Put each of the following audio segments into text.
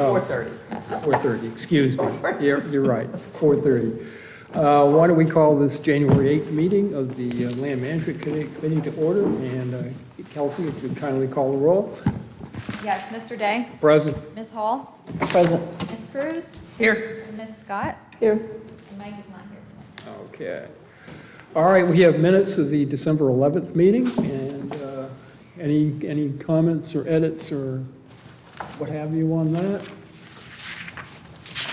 4:30. 4:30, excuse me. You're right, 4:30. Why don't we call this January 8th meeting of the Land Management Committee to order? And Kelsey, if you'd kindly call the roll. Yes, Mr. Day. Present. Ms. Hall. Present. Ms. Cruz. Here. And Ms. Scott. Here. And Mike is not here tonight. Okay. All right, we have minutes of the December 11th meeting, and any comments or edits or what have you on that?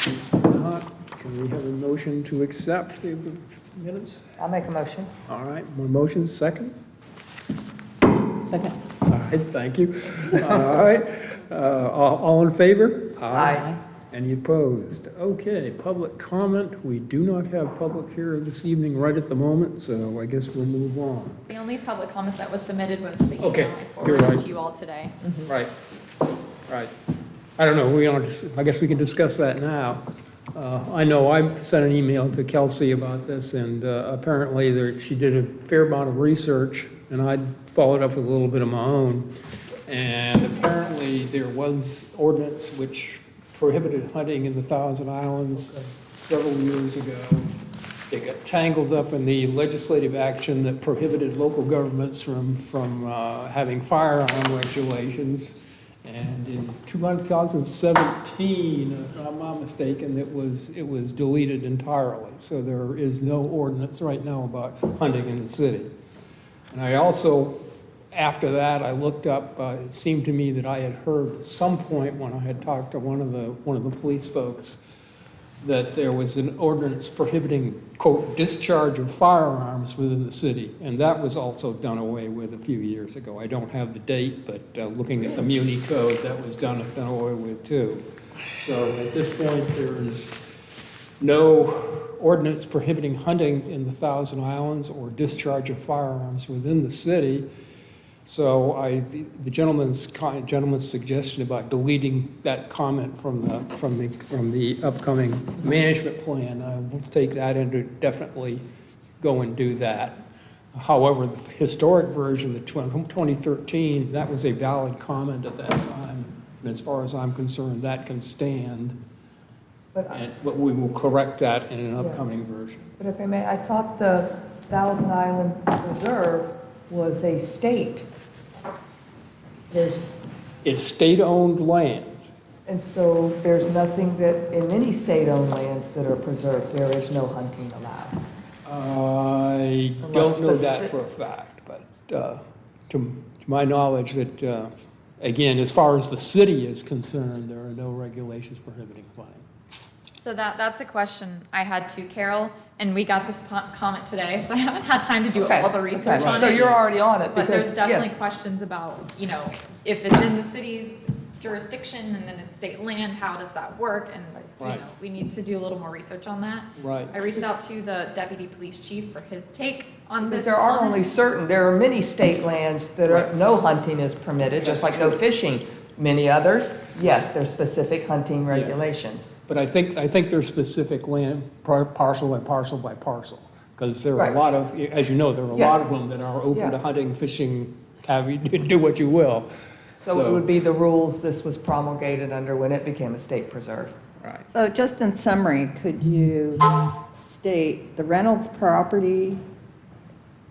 If not, can we have a motion to accept the minutes? I'll make a motion. All right, one motion, second? Second. All right, thank you. All right, all in favor? Aye. Any opposed? Okay, public comment. We do not have public here this evening right at the moment, so I guess we'll move on. The only public comment that was submitted was the email Okay, I you're forwarded right. to you all today. Right, right. I don't know, I guess we can discuss that now. I know I sent an email to Kelsey about this, and apparently she did a fair amount of research, and I followed up with a little bit of my own. And apparently there was ordinance which prohibited hunting in the Thousand Islands several years ago. They got tangled up in the legislative action that prohibited local governments from having firearm regulations. And in 2017, if I'm not mistaken, it was deleted entirely. So there is no ordinance right now about hunting in the city. And I also, after that, I looked up, it seemed to me that I had heard at some point when I had talked to one of the police folks that there was an ordinance prohibiting, quote, discharge of firearms within the city. And that was also done away with a few years ago. I don't have the date, but looking at the Muni Code, that was done away with too. So at this point, there is no ordinance prohibiting hunting in the Thousand Islands or discharge of firearms within the city. So the gentleman's suggestion about deleting that comment from the upcoming management plan, I will take that into definitely go and do that. However, the historic version, the 2013, that was a valid comment at that time, and as far as I'm concerned, that can stand. But we will correct that in an upcoming version. But if I may, I thought the Thousand Island Reserve was a state. It's state-owned land. And so there's nothing that, in any state-owned lands that are preserved, there is no hunting allowed. I don't know that for a fact, but to my knowledge that, again, as far as the city is concerned, there are no regulations prohibiting hunting. So that's a question I had to Carol, and we got this comment today, so I haven't had time to do all the research on it. So you're already on it. But there's definitely questions about, if it's in the city's jurisdiction and then it's state land, how does that work? And, we need to do a little more research on that. Right. I reached out to the deputy police chief for his take on this. Because there are many state lands that no hunting is permitted, just like no fishing. Many others, yes, there's specific hunting regulations. But I think there's specific land, parcel by parcel by parcel, because there are a lot of, as you know, there are a lot of them that are open to hunting, fishing, do what you will. So it would be the rules this was promulgated under when it became a state preserve. Right. So just in summary, could you state the Reynolds property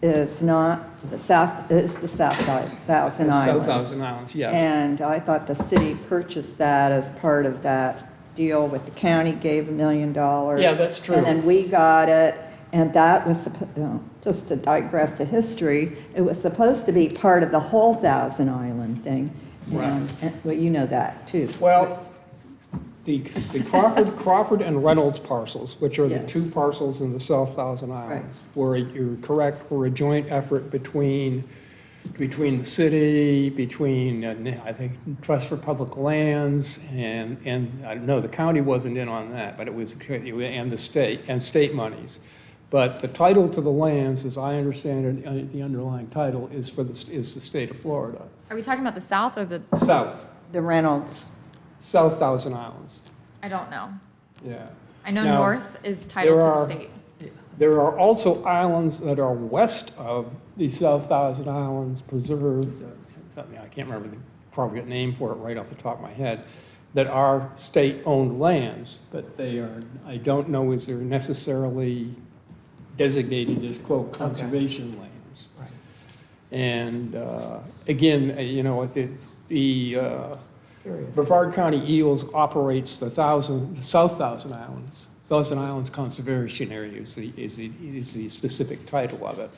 is not the South Thousand Islands? South Thousand Islands, yes. And I thought the city purchased that as part of that deal with the county, gave $1 million. Yeah, that's true. And then we got it, and that was, just to digress the history, it was supposed to be part of the whole Thousand Island thing. Right. Well, you know that too. Well, the Crawford and Reynolds parcels, which are the two parcels in the South Thousand Islands, you're correct, were a joint effort between the city, between, I think, Trust for Public Lands, and I don't know, the county wasn't in on that, but it was, and the state monies. But the title to the lands, as I understand it, the underlying title is the state of Florida. Are we talking about the South or the? South. The Reynolds. South Thousand Islands. I don't know. Yeah. I know Now, North is titled to the state. There are also islands that are west of the South Thousand Islands preserved. I can't remember the appropriate name for it right off the top of my head. that are state-owned lands, but they are, I don't know is they're necessarily designated as quote conservation lands. Right. And again, you know, it's the Curious. Brevard County Eels operates the South Thousand Islands. Thousand Islands Conservation Area is the specific title of it.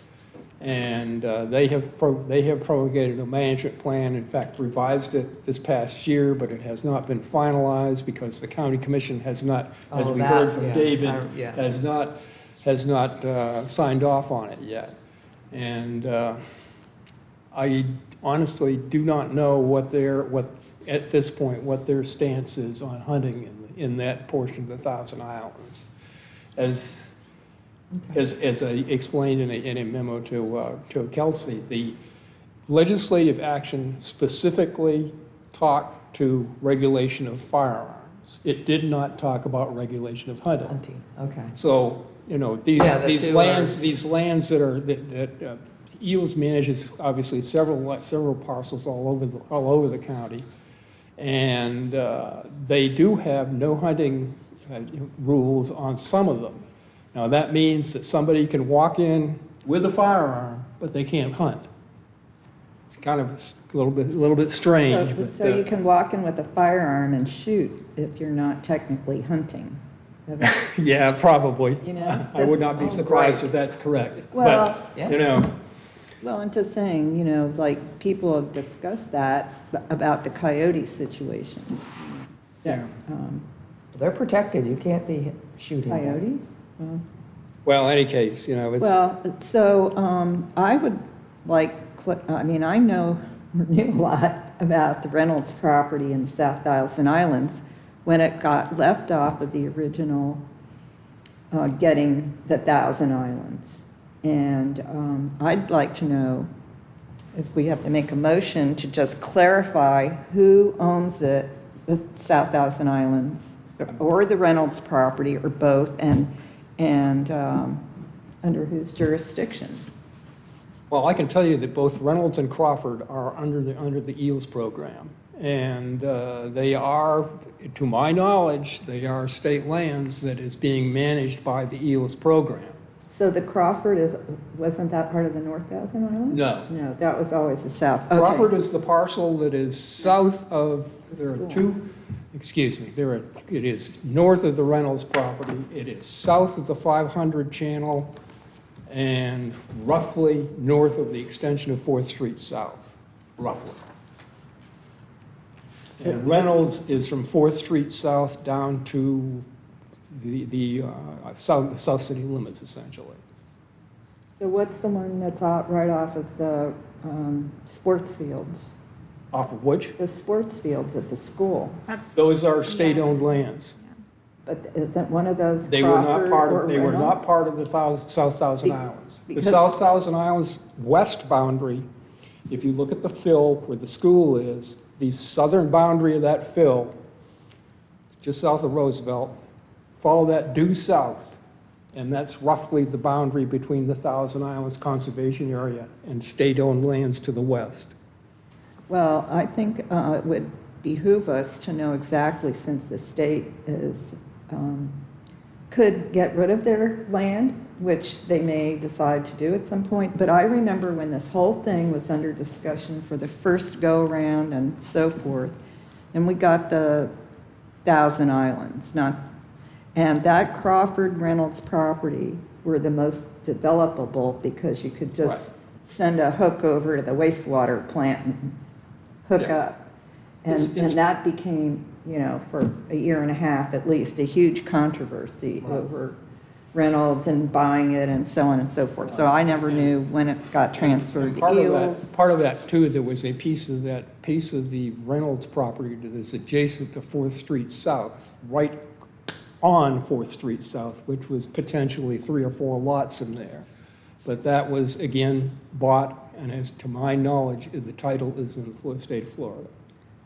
And they have promulgated a management plan, in fact revised it this past year, but it has not been finalized because the county commission has not, as Oh, we that, heard from yeah. David, Yeah. has not signed off on it yet. And I honestly do not know at this point, what their stance is on hunting in that portion of the Thousand Islands. As I explained in a memo to Kelsey, the legislative action specifically talked to regulation of firearms. It did not talk about regulation of hunting. Hunting, okay. So, you know, Yeah, the these two lands that Eels manages obviously several parcels all over the county, and they do have no hunting rules on some of them. Now that means that somebody can walk in with a firearm, but they can't hunt. It's kind of a little bit strange. So you can walk in with a firearm and shoot if you're not technically hunting. Yeah, probably. You know, I would not be Oh, surprised great. if that's correct. Well- But, Yeah. you know, Well, I'm just saying, you know, like, people have discussed that about the coyote situation. yeah. They're protected, you can't be shooting them. Coyotes? Well, Well, any case, you know, it's. Well, so I would like, I mean, I knew a lot about the Reynolds property in the South Thousand Islands when it got left off of the original getting the Thousand Islands. And I'd like to know if we have to make a motion to just clarify who owns it, the South Thousand Islands, or the Reynolds property, or both, and under whose jurisdiction. Well, I can tell you that both Reynolds and Crawford are under the EELS program. And they are, to my knowledge, they are state lands that is being managed by the EELS program. So the Crawford wasn't that part of the North Thousand Islands? No. No, that was always the south. Okay. Crawford is the parcel that is south of, there are School. two, excuse me, it is north of the Reynolds property, it is south of the 500 channel, and roughly north of the extension of 4th Street South, roughly. And Reynolds is from 4th Street South down to the south city limits, essentially. So what's the one that's out right off of the sports fields? Off of which? The sports fields at the school. That's. Those are yeah. state-owned lands. But isn't one of those They were not Crawford part or of, they were not Reynolds? part of the South Thousand Be- Islands. The because- South Thousand Islands west boundary, if you look at the fill where the school is, the southern boundary of that fill, just south of Roosevelt, follow that due south, and that's roughly the boundary between the Thousand Islands Conservation Area and state-owned lands to the west. Well, I think it would behoove us to know exactly, since the state is, could get rid of their land, which they may decide to do at some point. But I remember when this whole thing was under discussion for the first go-around and so forth, and we got the Thousand Islands, and that Crawford Reynolds property were the most developable because you could just send a hook over to the wastewater plant and hook Yeah. up. And It's- that became, you know, for a year and a half at least, a huge controversy Right. over Reynolds and buying it and so on and so forth. So I never knew when it got transferred to Part of Eels. part of that too, there was a piece of the Reynolds property that is adjacent to 4th Street South, right on 4th Street South, which was potentially 3 or 4 lots in there. But that was, again, bought, and as to my knowledge, the title is in the state of Florida.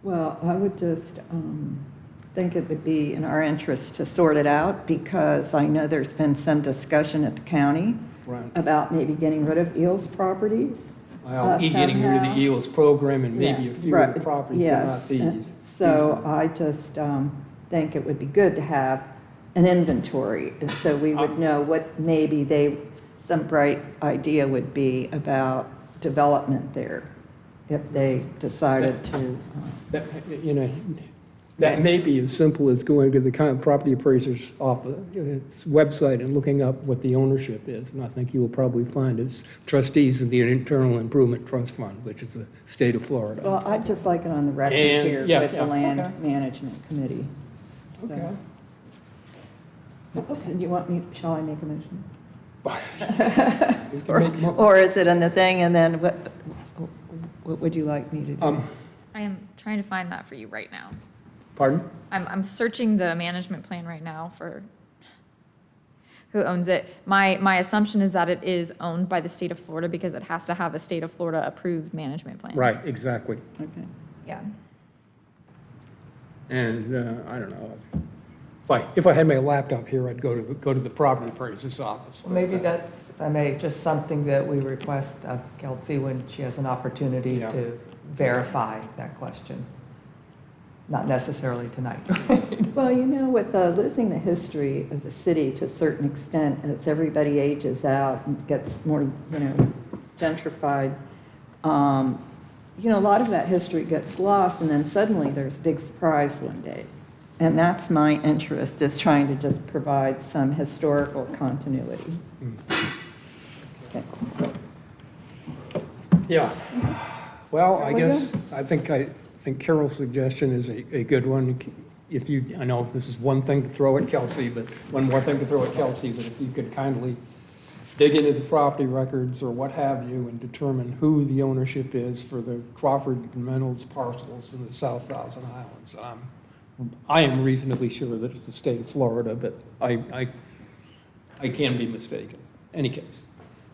Well, I would just think it would be in our interest to sort it out, because I know there's been some discussion at the county Right. about maybe getting rid of Eels properties. Well, getting rid of somehow. the EOS program and maybe a few Right, other properties, but not yes. these. So I just think it would be good to have an inventory, and so we would know what maybe some bright idea would be about development there, if they decided to. That, you know, that may be as simple as going to the kind of property appraiser's office, website and looking up what the ownership is. And I think you will probably find it's trustees of the Internal Improvement Trust Fund, which is the state of Florida. Well, I'd just like it on the record And- here yeah, with yeah, the Land okay. Management Committee. So- Okay. Do you want me, shall I make a motion? We can make mo- Or is it in the thing, and then what would you like me to do? I am trying to find that for you right now. Pardon? I'm searching the management plan right now for who owns it. My assumption is that it is owned by the state of Florida because it has to have a state of Florida approved management plan. Right, exactly. Okay. Yeah. And I don't know. If I had my laptop here, I'd go to the property appraiser's office. Maybe that's, if I may, just something that we request of Kelsey when she has an opportunity Yeah. to verify that question. Not necessarily tonight. Well, you know, with losing the history of the city to a certain extent, as everybody ages out and gets more, gentrified, a lot of that history gets lost, and then suddenly there's a big surprise one day. And that's my interest, is trying to just provide some historical continuity. Okay. Yeah. Well, I There we guess, I think Carol's suggestion is a good one. I know this is one thing to throw at Kelsey, but one more thing to throw at Kelsey, that if you could kindly dig into the property records or what have you and determine who the ownership is for the Crawford and Reynolds parcels in the South Thousand Islands. I am reasonably sure that it's the state of Florida, but I can be mistaken. Any case.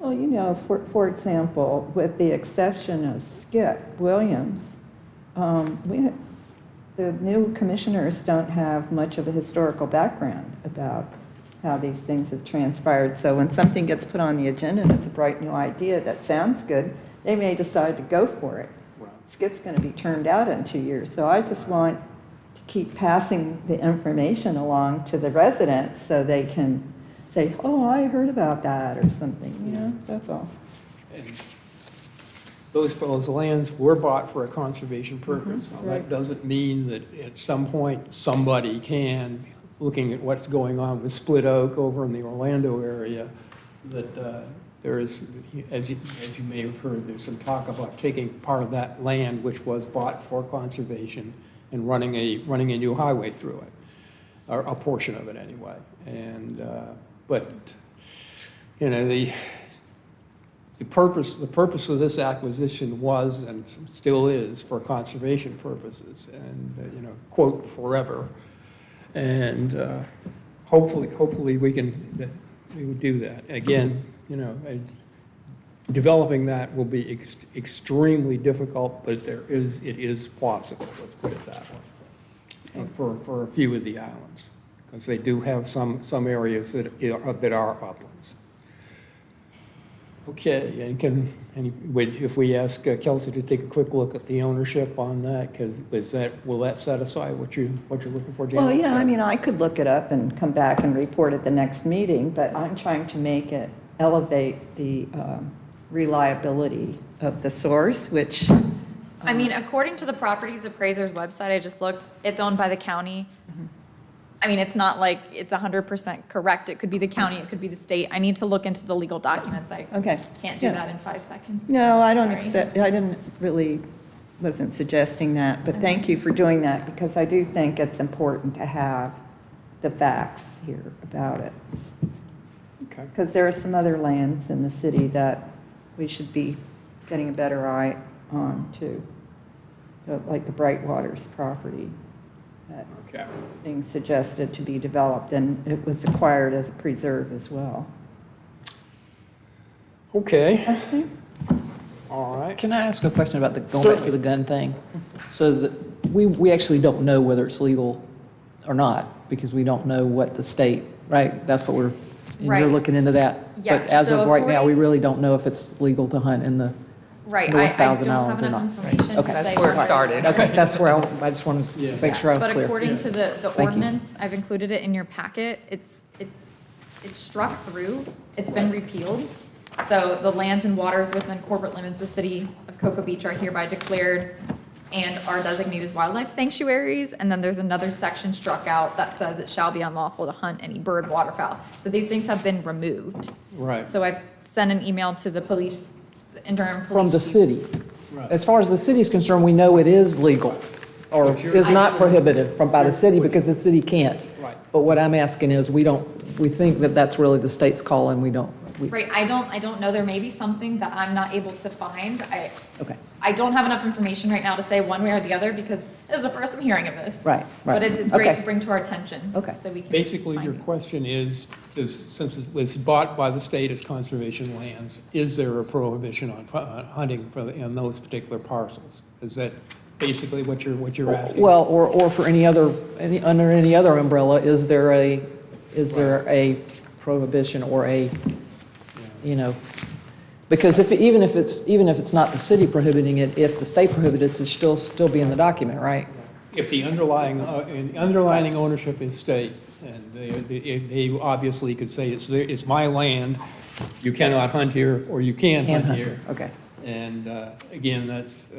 Well, for example, with the exception of Skip Williams, the new commissioners don't have much of a historical background about how these things have transpired. So when something gets put on the agenda and it's a bright new idea that sounds good, they may decide to go for it. Right. Skip's going to be turned out in 2 years. So I just want to keep passing the information along to the residents so they can say, oh, I heard about that or something, that's all. And those lands were bought for a conservation purpose. Now, right. that doesn't mean that at some point, somebody can, looking at what's going on with Split Oak over in the Orlando area, that there is, as you may have heard, there's some talk about taking part of that land, which was bought for conservation, and running a new highway through it, or a portion of it anyway. And but the purpose of this acquisition was and still is for conservation purposes, and quote, forever. And hopefully we would do that again. Developing that will be extremely difficult, but it is possible. Let's put it that way. For a few of the islands, because they do have some areas that are uplands. Okay, and if we ask Kelsey to take a quick look at the ownership on that, because will that satisfy what you're looking for, Janet? Well, yeah, I could look it up and come back and report at the next meeting, but I'm trying to make it elevate the reliability of the source, which. According to the properties appraiser's website, I just looked, it's owned by the county. It's not like it's 100% correct. It could be the county, it could be the state. I need to look into the legal documents. I Okay. can't do Yeah. that in 5 seconds. No, I don't Sorry. wasn't suggesting that, but thank you for doing that, because I do think it's important to have the facts here about it. Okay. Because there are some other lands in the city that we should be getting a better eye on too, like the Brightwaters property that Okay. is being suggested to be developed, and it was acquired as a preserve as well. Okay. All right. Can I ask a question about going back to the gun thing? So we actually don't know whether it's legal or not, because we don't know what the state, right? That's what and Right. you're looking into that. Yeah, But as so of right now, we according- really don't know if it's legal to hunt in the Right, North I Thousand don't have Islands or enough not. information to Okay. say. That's where it what- started. Okay, that's where I just wanted Yeah. to make sure I was But clear. according to the Thank you. ordinance, I've included it in your packet, it's struck through, it's been repealed. So the lands and waters within corporate limits of the city of Cocoa Beach are hereby declared and are designated as wildlife sanctuaries. And then there's another section struck out that says it shall be unlawful to hunt any bird, waterfowl. So these things have been removed. Right. So I've sent an email to the police, the interim police. From the chief. city. Right. As far as the city is concerned, we know it is legal or But you're is not actually- prohibited from by the city because the city can't. Right. But what I'm asking is, we think that that's really the state's call and we don't. Right, I don't know, there may be something that I'm not able to find. Okay. I don't have enough information right now to say one way or the other because this is the first I'm hearing of this. Right, right. But it's great Okay. to bring to our attention. Okay. So we can. Basically, your find it. question is, since it was bought by the state as conservation lands, is there a prohibition on hunting in those particular parcels? Is that basically what you're asking? Well, or for under any other umbrella, is there a prohibition or because even if it's not the city prohibiting it, if the state prohibits it, it's still be in the document, right? If the underlying ownership is state, and they obviously could say, it's my land, you cannot hunt here, or you can Can hunt hunt here. Okay. And again, that's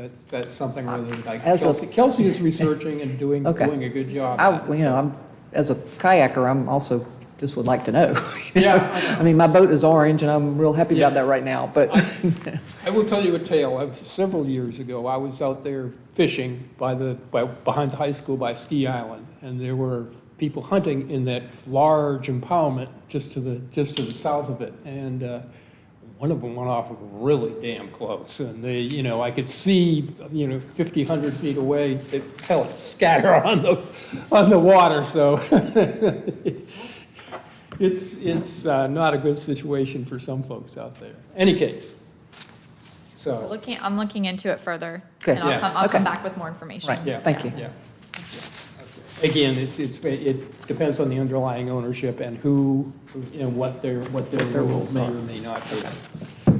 something really like As a- Kelsey is researching and doing Okay. a good job. I'm, as a kayaker, I'm also just would like to know. you Yeah, know? I know. I mean, my boat is orange and I'm real happy Yeah. about that right now, but. I will tell you a tale. Several years ago, I was out there fishing behind the high school by Ski Island, and there were people hunting in that large impoundment just to the south of it, and one of them went off really damn close, and I could see 50, 100 feet away, tell it scatter on the water. So it's not a good situation for some folks out there. Any case. So, I'm looking into it further. Okay. And I'll Yeah. come Okay. back with more information. Right. yeah. Thank you. Yeah. Again, it depends on the underlying ownership and what their rules may or may not be.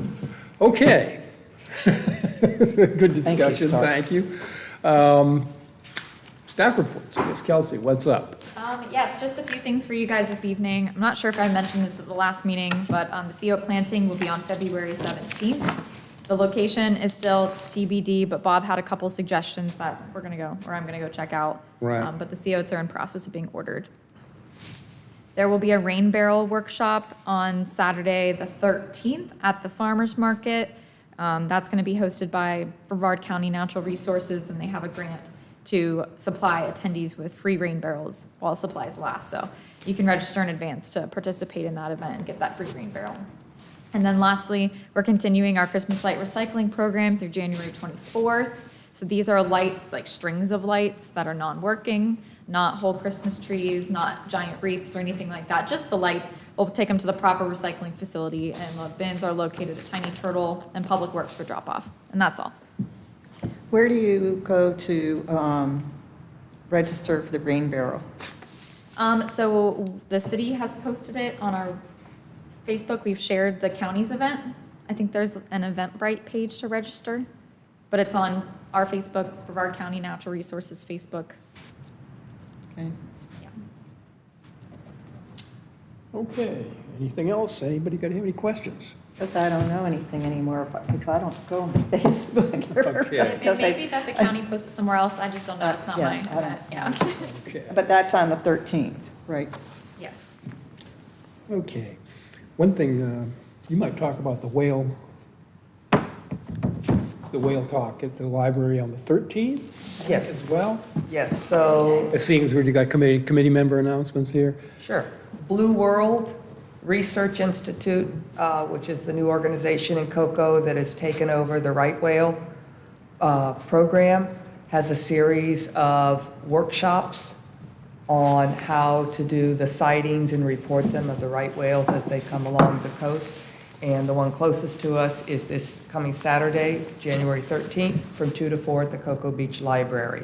Okay. Good discussion, sorry. thank you. Staff reports, Ms. Kelsey, what's up? Yes, just a few things for you guys this evening. I'm not sure if I mentioned this at the last meeting, but the CO planting will be on February 17th. The location is still TBD, but Bob had a couple suggestions that I'm gonna go check out. Right. But the COs are in process of being ordered. There will be a rain barrel workshop on Saturday, the 13th at the Farmers Market. That's gonna be hosted by Brevard County Natural Resources, and they have a grant to supply attendees with free rain barrels while supplies last. So you can register in advance to participate in that event and get that free rain barrel. And then lastly, we're continuing our Christmas light recycling program through January 24th. So these are lights, like strings of lights that are non-working, not whole Christmas trees, not giant wreaths or anything like that, just the lights. We'll take them to the proper recycling facility, and the bins are located at Tiny Turtle and Public Works for drop-off. And that's all. Where do you go to register for the rain barrel? So the city has posted it on our Facebook. We've shared the county's event. I think there's an Eventbrite page to register, but it's on our Facebook, Brevard County Natural Resources Facebook. Okay. Yeah. Okay, anything else? Anybody got any questions? Because I don't know anything anymore, because I don't go on Facebook. Okay. It may be that the county posts it somewhere else. I just don't know. It's not Yeah, my I don't- event. Yeah. Okay. But that's on the 13th, right? Yes. Okay. One thing, you might talk about the whale talk at the library on the 13th Yes, as well. yes, so, It seems we got committee member announcements here. sure. Blue World Research Institute, which is the new organization in Cocoa that has taken over the right whale program, has a series of workshops on how to do the sightings and report them of the right whales as they come along the coast. And the one closest to us is this coming Saturday, January 13th, from 2 to 4 at the Cocoa Beach Library.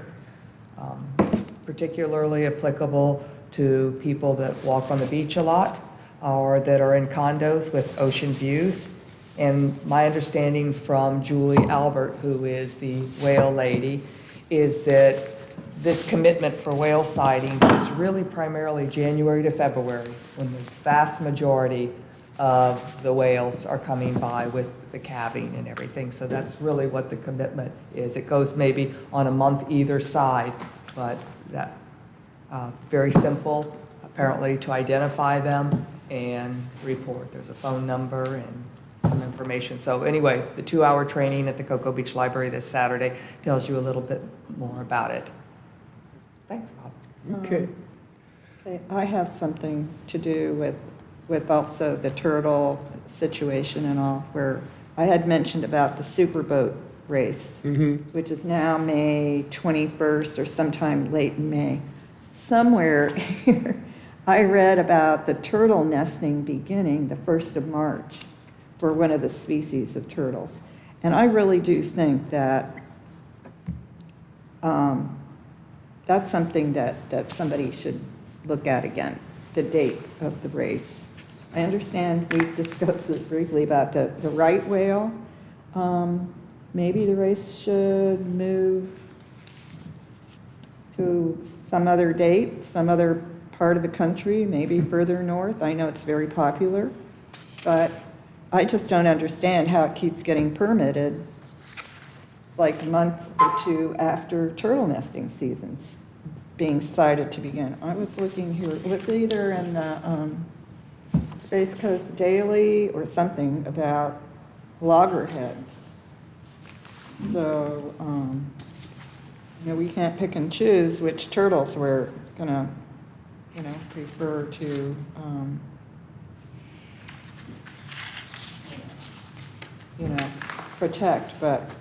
Particularly applicable to people that walk on the beach a lot or that are in condos with ocean views. And my understanding from Julie Albert, who is the whale lady, is that this commitment for whale sighting is really primarily January to February, when the vast majority of the whales are coming by with the calving and everything. So that's really what the commitment is. It goes maybe on a month either side, but that very simple, apparently, to identify them and report. There's a phone number and some information. So anyway, the 2-hour training at the Cocoa Beach Library this Saturday tells you a little bit more about it. Thanks, Bob. Okay. I have something to do with also the turtle situation and all, where I had mentioned about the superboat race, which is now May 21st or sometime late in May. Somewhere here, I read about the turtle nesting beginning the 1st of March for one of the species of turtles. And I really do think that that's something that somebody should look at again, the date of the race. I understand we've discussed this briefly about the right whale. Maybe the race should move to some other date, some other part of the country, maybe further north. I know it's very popular, but I just don't understand how it keeps getting permitted like a month or two after turtle nesting season's being cited to begin. I was looking here, it was either in the Space Coast Daily or something about loggerheads. So, we can't pick and choose which turtles we're gonna, prefer to, protect, but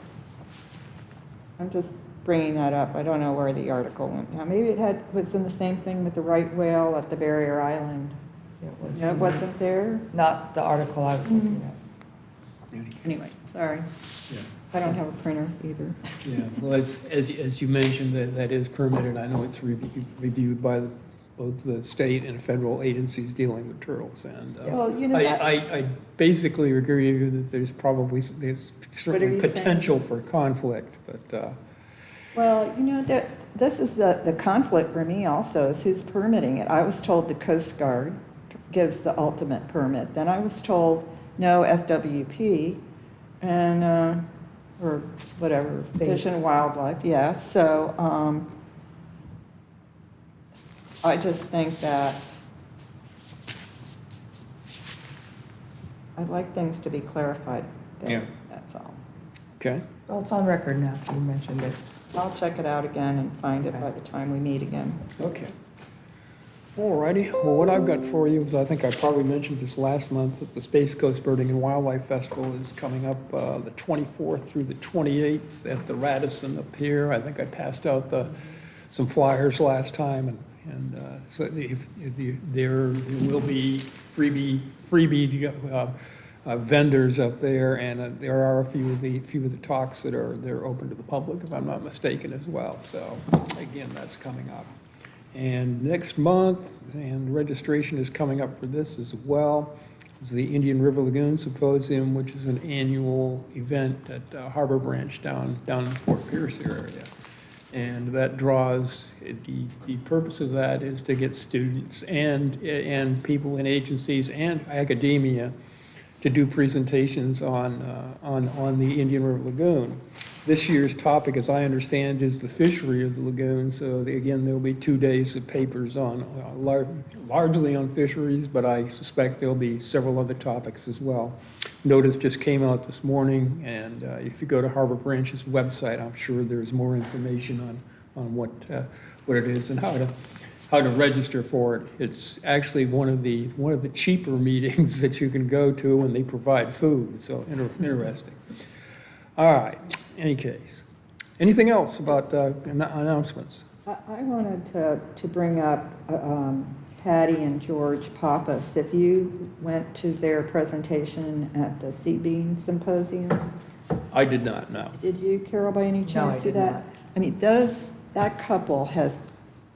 I'm just bringing that up. I don't know where the article went. Now, maybe was in the same thing with the right whale at the Barrier Island. It wasn't there? Not the article I was looking at. Anyway, sorry. Yeah. I don't have a printer either. Yeah, well, as you mentioned, that is permitted. I know it's reviewed by both the state and federal agencies dealing with turtles. And Well, I basically agree with you that there's certainly you potential for conflict, but Well, this is the conflict for me also, is who's permitting it. I was told the Coast Guard gives the ultimate permit. Then I was told no, FWP, and, or whatever, Fish and Wildlife, yeah. So I just think that I'd like things to be clarified there. Yeah. That's all. okay. Well, it's on record now, you mentioned it. I'll check it out again and find it by the time we meet again. Okay. All righty. Well, what I've got for you is, I think I probably mentioned this last month, that the Space Coast Birding and Wildlife Festival is coming up the 24th through the 28th at the Radisson up here. I think I passed out some flyers last time, and so there will be freebie vendors up there, and there are a few of the talks that they're open to the public, if I'm not mistaken, as well. So again, that's coming up. And next month, and registration is coming up for this as well, is the Indian River Lagoon Symposium, which is an annual event at Harbor Branch down in Fort Pierce area. And that draws, the purpose of that is to get students and people in agencies and academia to do presentations on the Indian River Lagoon. This year's topic, as I understand, is the fishery of the lagoon. So again, there'll be 2 days of papers on largely on fisheries, but I suspect there'll be several other topics as well. Notice just came out this morning, and if you go to Harbor Branch's website, I'm sure there's more information on what it is and how to register for it. It's actually one of the cheaper meetings that you can go to, and they provide food. So interesting. All right. Any case, anything else about announcements? I wanted to bring up Patty and George Pappas. If you went to their presentation at the Sea Bean Symposium. I did not, no. Did you, Carol, by any No, I chance see did that? not. I mean, that couple has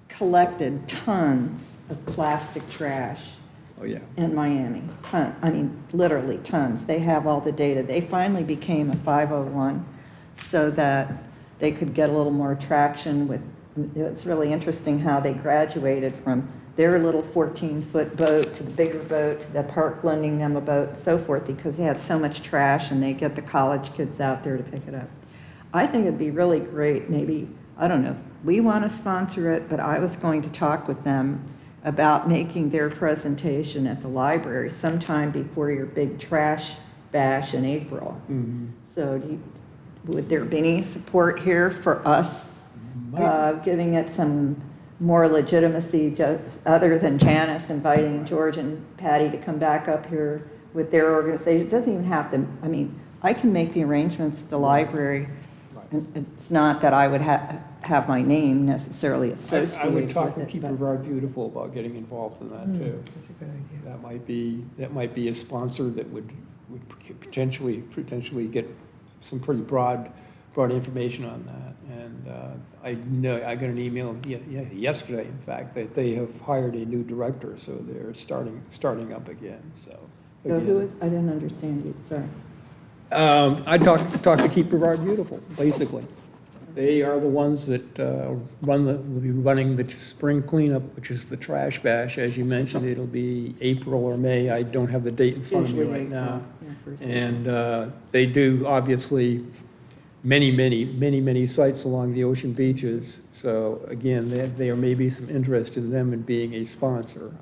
collected tons of plastic trash Oh, yeah. in Miami. I mean, literally tons. They have all the data. They finally became a 501 so that they could get a little more traction with, it's really interesting how they graduated from their little 14-foot boat to the bigger boat, to the park lending them a boat, and so forth, because they had so much trash and they get the college kids out there to pick it up. I think it'd be really great, maybe, I don't know, we want to sponsor it, but I was going to talk with them about making their presentation at the library sometime before your big trash bash in April. So would there be any support here for us giving it some more legitimacy, just other than Janice inviting George and Patty to come back up here with their organization? It doesn't even have to, I mean, I can make the arrangements at the library. And it's not that I would have my name necessarily associated I would talk with with it, Keep but- Brevard Beautiful about getting involved in that, too. That's a good idea. That might be a sponsor that would potentially get some pretty broad information on that. And I know, I got an email yesterday, in fact, that they have hired a new director, so they're starting up again, so. So again. who is, I didn't understand you, sorry. I talked to Keep Brevard Beautiful, basically. They are the ones that will be running the spring cleanup, which is the trash bash. As you mentioned, it'll be April or May. I don't have the date in front of me Usually right now. Yeah, first. And they do, obviously, many sites along the ocean beaches. So again, there may be some interest in them in being a sponsor.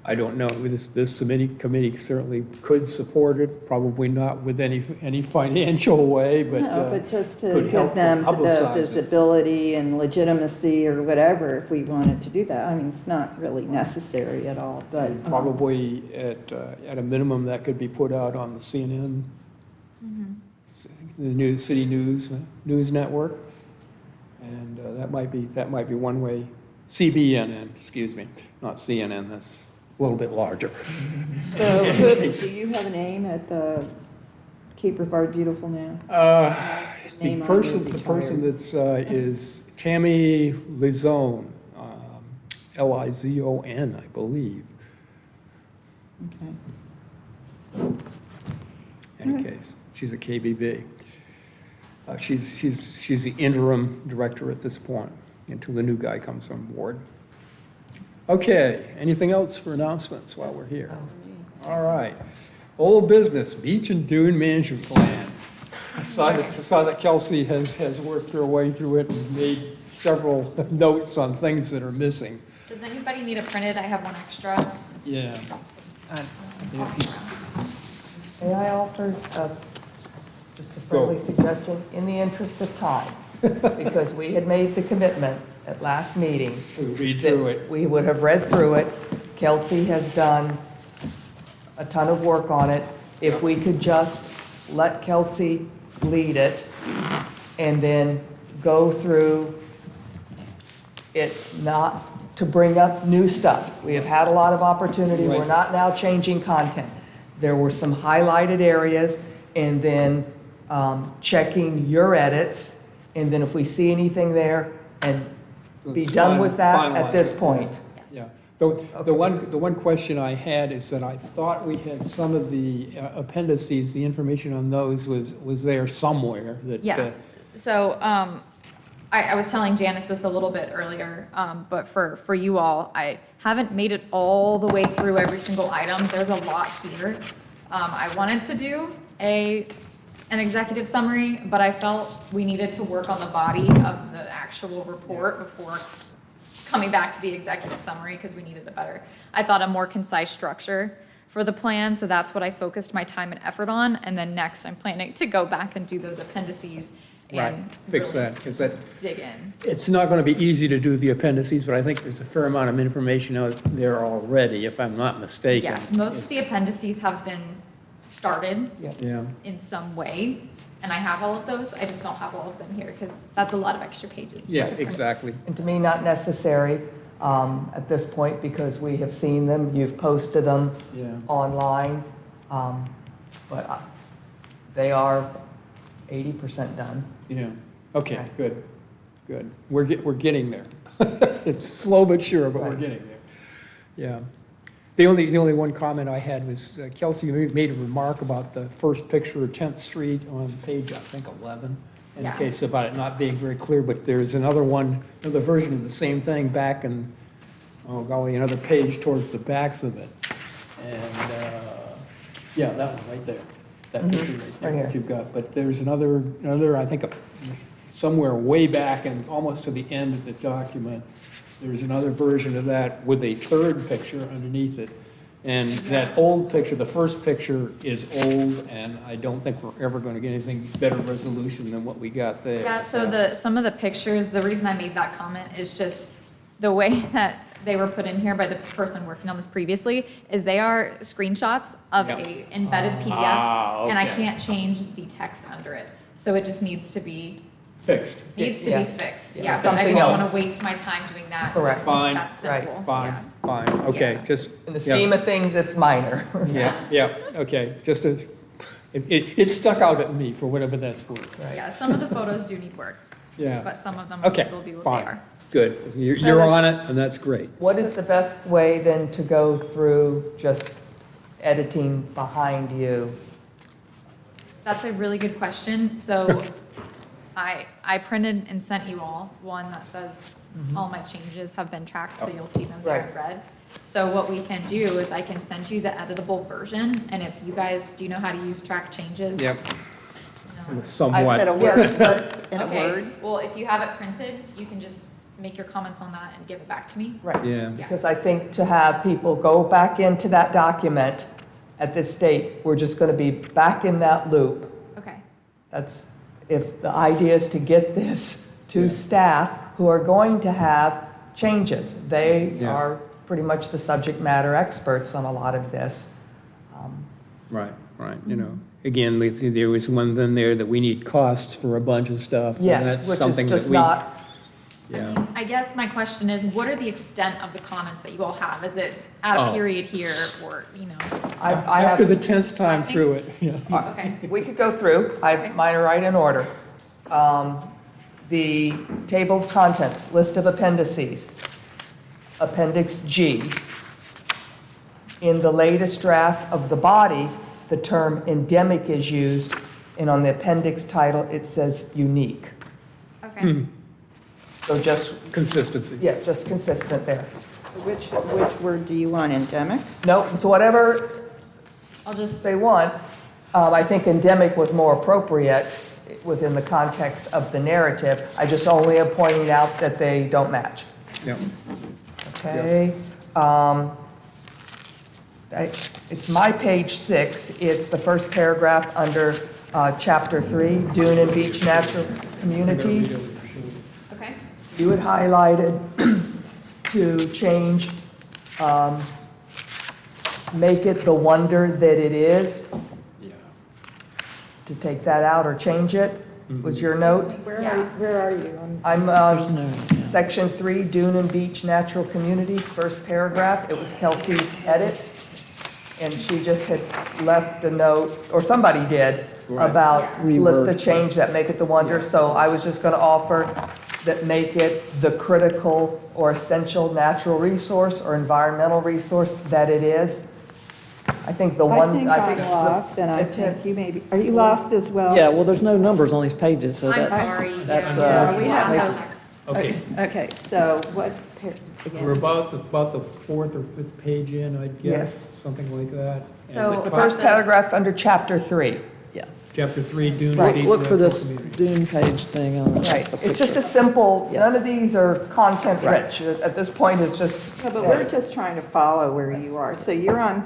I don't know, this committee certainly could support it, probably not with any financial way, but. No, but just to could help give them the publicize it. visibility and legitimacy or whatever, if we wanted to do that. I mean, it's not really necessary at all, but. Probably at a minimum, that could be put out on the CNN, the City News Network. And that might be one way. CBNN, excuse me, not CNN, that's a little bit larger. So, do you have a name at the Keep Brevard Beautiful now? The Name on person your that's is Tammy Lizone, Lizon, I believe. Okay. Any case, she's a KBB. She's the interim director at this point until the new guy comes on board. Okay, anything else for announcements while we're here? All right. Old business, beach and dune management plan. I saw that Kelsey has worked her way through it and made several notes on things that are missing. Does anybody need a printed? I have one extra. Yeah. May I offer just a friendly Go. suggestion, in the interest of time? Because we had made the commitment at last meeting. Read through that it. we would have read through it. Kelsey has done a ton of work on it. If we could just let Kelsey lead it and then go through it, not to bring up new stuff. We have had a lot of opportunity. We're Right. not now changing content. There were some highlighted areas, and then checking your edits, and then if we see anything there, and be Let's done with that at finalize this it. point. Yeah. The one question I had is that I thought we had some of the appendices, the information on those was there somewhere that. Yeah. So I was telling Janice this a little bit earlier, but for you all, I haven't made it all the way through every single item. There's a lot here. I wanted to do an executive summary, but I felt we needed to work on the body of the actual report before coming back to the executive summary, because we needed I thought a more concise structure for the plan, so that's what I focused my time and effort on. And then next, I'm planning to go back and do those appendices Right, and fix really that, because that, dig in. it's not going to be easy to do the appendices, but I think there's a fair amount of information out there already, if I'm not mistaken. Yes, most of the appendices have been started Yeah, in some way, and I have all of those. I just don't have all of them here, because that's a lot of extra pages. yeah, to print. exactly. And to me, not necessary at this point, because we have seen them, you've posted them Yeah. online, but they are 80% done. Yeah, okay, Okay. good. We're getting there. It's slow but sure, but we're Right. getting there. Yeah. The only one comment I had was Kelsey made a remark about the first picture of 10th Street on page, I think, 11. Yeah. Indicates about it not being very clear, but there's another one, another version of the same thing back in, oh golly, another page towards the backs of it. And, yeah, that one right there, that picture right there Right that here. you've got. But there's another, I think, somewhere way back and almost to the end of the document, there's another version of that with a third picture underneath it. And that old picture, the first picture is old, and I don't think we're ever going to get anything better resolution than what we got there. Yeah, so some of the pictures, the reason I made that comment is just the way that they were put in here by the person working on this previously is they are screenshots of Yep. a embedded PDF, and I okay. can't change the text under it. So it just needs to be Fixed. fixed. Yeah. Yeah, but I Something don't want else. to waste my time doing that. Correct. Fine. That's Right. simple. Fine, Yeah. fine, okay, Yeah. just. In the scheme of things, it's minor. Yeah, okay, just it stuck out at me for whatever that's worth. Right. Yeah, some of the photos do need work, Yeah, but some of them okay, will be what they fine, are. good. You're So you're this- on it, and that's great. What is the best way then to go through just editing behind you? That's a really good question. So I printed and sent you all one that says all my changes have been tracked, so you'll see them there in red. So what we can do is I can send you the editable version, and if you guys, do you know how to use track changes? Yep. No. Somewhat. In a word, in a Okay, word? well, if you have it printed, you can just make your comments on that and give it back to me. Right. Yeah, Because I think to have people go back into that document at this date, we're just going to be back in that loop. Okay, That's, if the idea is to get this to Yeah. staff who are going to have changes. They Yeah. are pretty much the subject matter experts on a lot of this. right, again, there was one in there that we need costs for a bunch of stuff. and Yes, that's which is something that just we- not, I Yeah, mean, I guess my question is, what are the extent of the comments that you all have? Is it at a Oh. period here, or, I after the have, 10th time through it, yeah. okay, we could go through, I have mine are right in order. The table of contents, list of appendices, Appendix G. In the latest draft of the body, the term endemic is used, and on the appendix title, it says unique. okay. So just, Consistency. yeah, just consistent there. Which word do you want, endemic? No, it's whatever I'll just, they want. I think endemic was more appropriate within the context of the narrative. I just only am pointing out that they don't match. Yeah. Okay? It's my page 6. It's the first paragraph under Chapter 3, Dune and Beach Natural Communities. okay, You had highlighted to change, make it the wonder that it is, Yeah. to take that out or change it, was your note? Yeah. Where are you? I'm There's on no, yeah. Section 3, Dune and Beach Natural Communities, first paragraph. It was Kelsey's edit, and she just had left a note, or somebody did, Right. about Yeah. list Reword. of change that make it the wonder. So I was just going to offer that make it the critical or essential natural resource or environmental resource that it is. I think the one, I'm lost, and I think you may be, are you lost as well? Yeah, well, there's no numbers on these pages, so I'm that's. sorry. that's, Yeah, uh, we have make that it- next. Okay, Okay, so what, we're again? about the fourth or fifth page in, I'd guess, Yes. something like that. And So- it's the About first the- paragraph under Chapter 3. Yeah. Chapter 3, Dune. Right. Beach Look for Natural this Community. dune page thing on it. Right, it's just a simple, none of these are content rich. At this point, it's just. No, but we're just trying to follow where you are. So you're on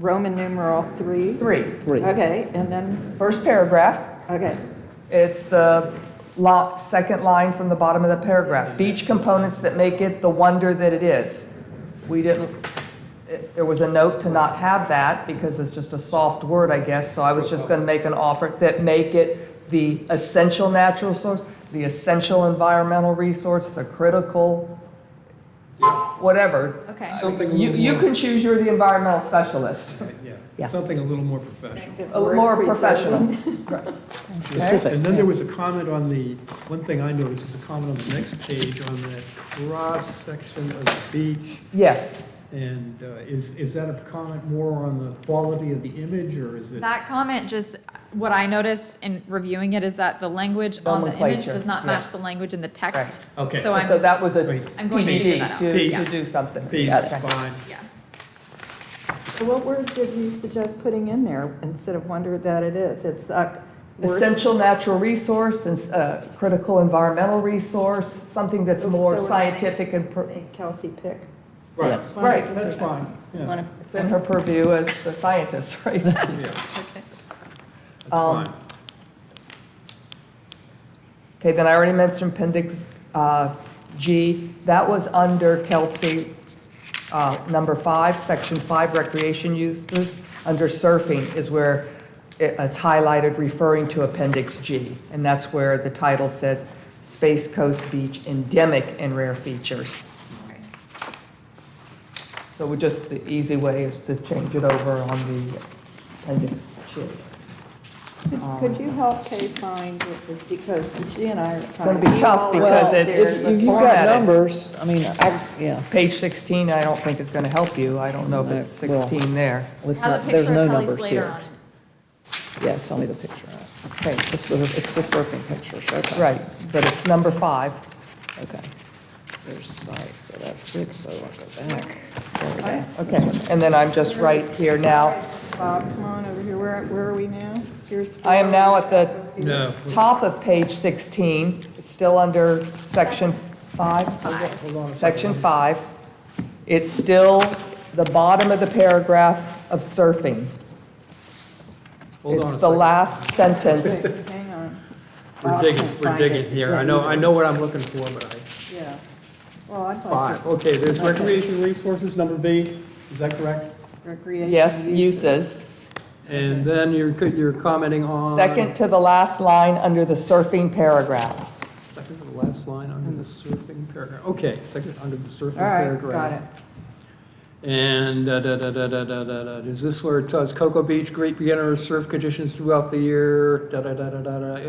Roman numeral 3? 3, Three. Okay, and then, first paragraph, okay, it's the second line from the bottom of the paragraph. Beach components that make it the wonder that it is. We didn't, there was a note to not have that because it's just a soft word, I guess, so I was just going to make an offer that make it the essential natural source, the essential environmental resource, the critical, whatever. Okay. Something a You little more- can choose, you're the environmental specialist. Yeah, Yeah. something a little more professional. A little more Word professional. Specific. And then there was a comment on the, one thing I noticed is a comment on the next page on that cross section of the beach. Yes, And is that a comment more on the quality of the image, or is it? That comment just, what I noticed in reviewing it is that the language on the image Nomenclature, does not yeah. match the language in the text. Okay. So So I'm, that was a Right. I'm going to figure that TBD out. to do something. Peace, Okay. fine. yeah. So what word did you suggest putting in there instead of wonder that it is? It's word- Essential natural resource and critical environmental resource, something that's more So we're not scientific and Make Kelsey pick. Right, Yes. Why don't we Right. just that's do that? fine, yeah, Wanna- it's in her purview as the scientist, right? yeah. That's Um, fine. Okay, then I already mentioned appendix G. That was under Kelsey, number 5, section 5, recreation uses. Under surfing is where it's highlighted referring to appendix G. And that's where the title says Space Coast Beach endemic and rare features. So the easy way is to change it over on the appendix G. Could you help Kay find what this, because she and I are It's trying gonna to. be tough because it's If you've got formatted. numbers, I mean, yeah, Page 16, I don't think is going to help you. I don't know if it's Well- 16 there. it's Has a not, there's picture no of Kelly numbers Slater here. on it. Yeah, tell me the picture. Okay, It's the surfing pictures, okay. right, but it's number 5. Okay. There's sites, so that's 6, so I'll go back. There we go. Okay, and then I'm just right here now. Bob, come on over here. Where are we now? Here's. I am now at the No. top of page 16. It's still under section 5. Hold on a second. Section 5. It's still the bottom of the paragraph of surfing. Hold on a It's the second. last sentence. Hang on. We're Bob digging, can't we're find digging it. here. Yeah, I know what I'm looking for, but Yeah. Well, I'd like 5. to. Okay, there's recreation resources, number B, is that correct? Recreation. Yes, uses. And then you're commenting on? Second to the last line under the surfing paragraph. Second to the last line under the surfing paragraph. Okay, second under the surfing All right, paragraph. got it. And is this where it says Cocoa Beach, great beginner surf conditions throughout the year,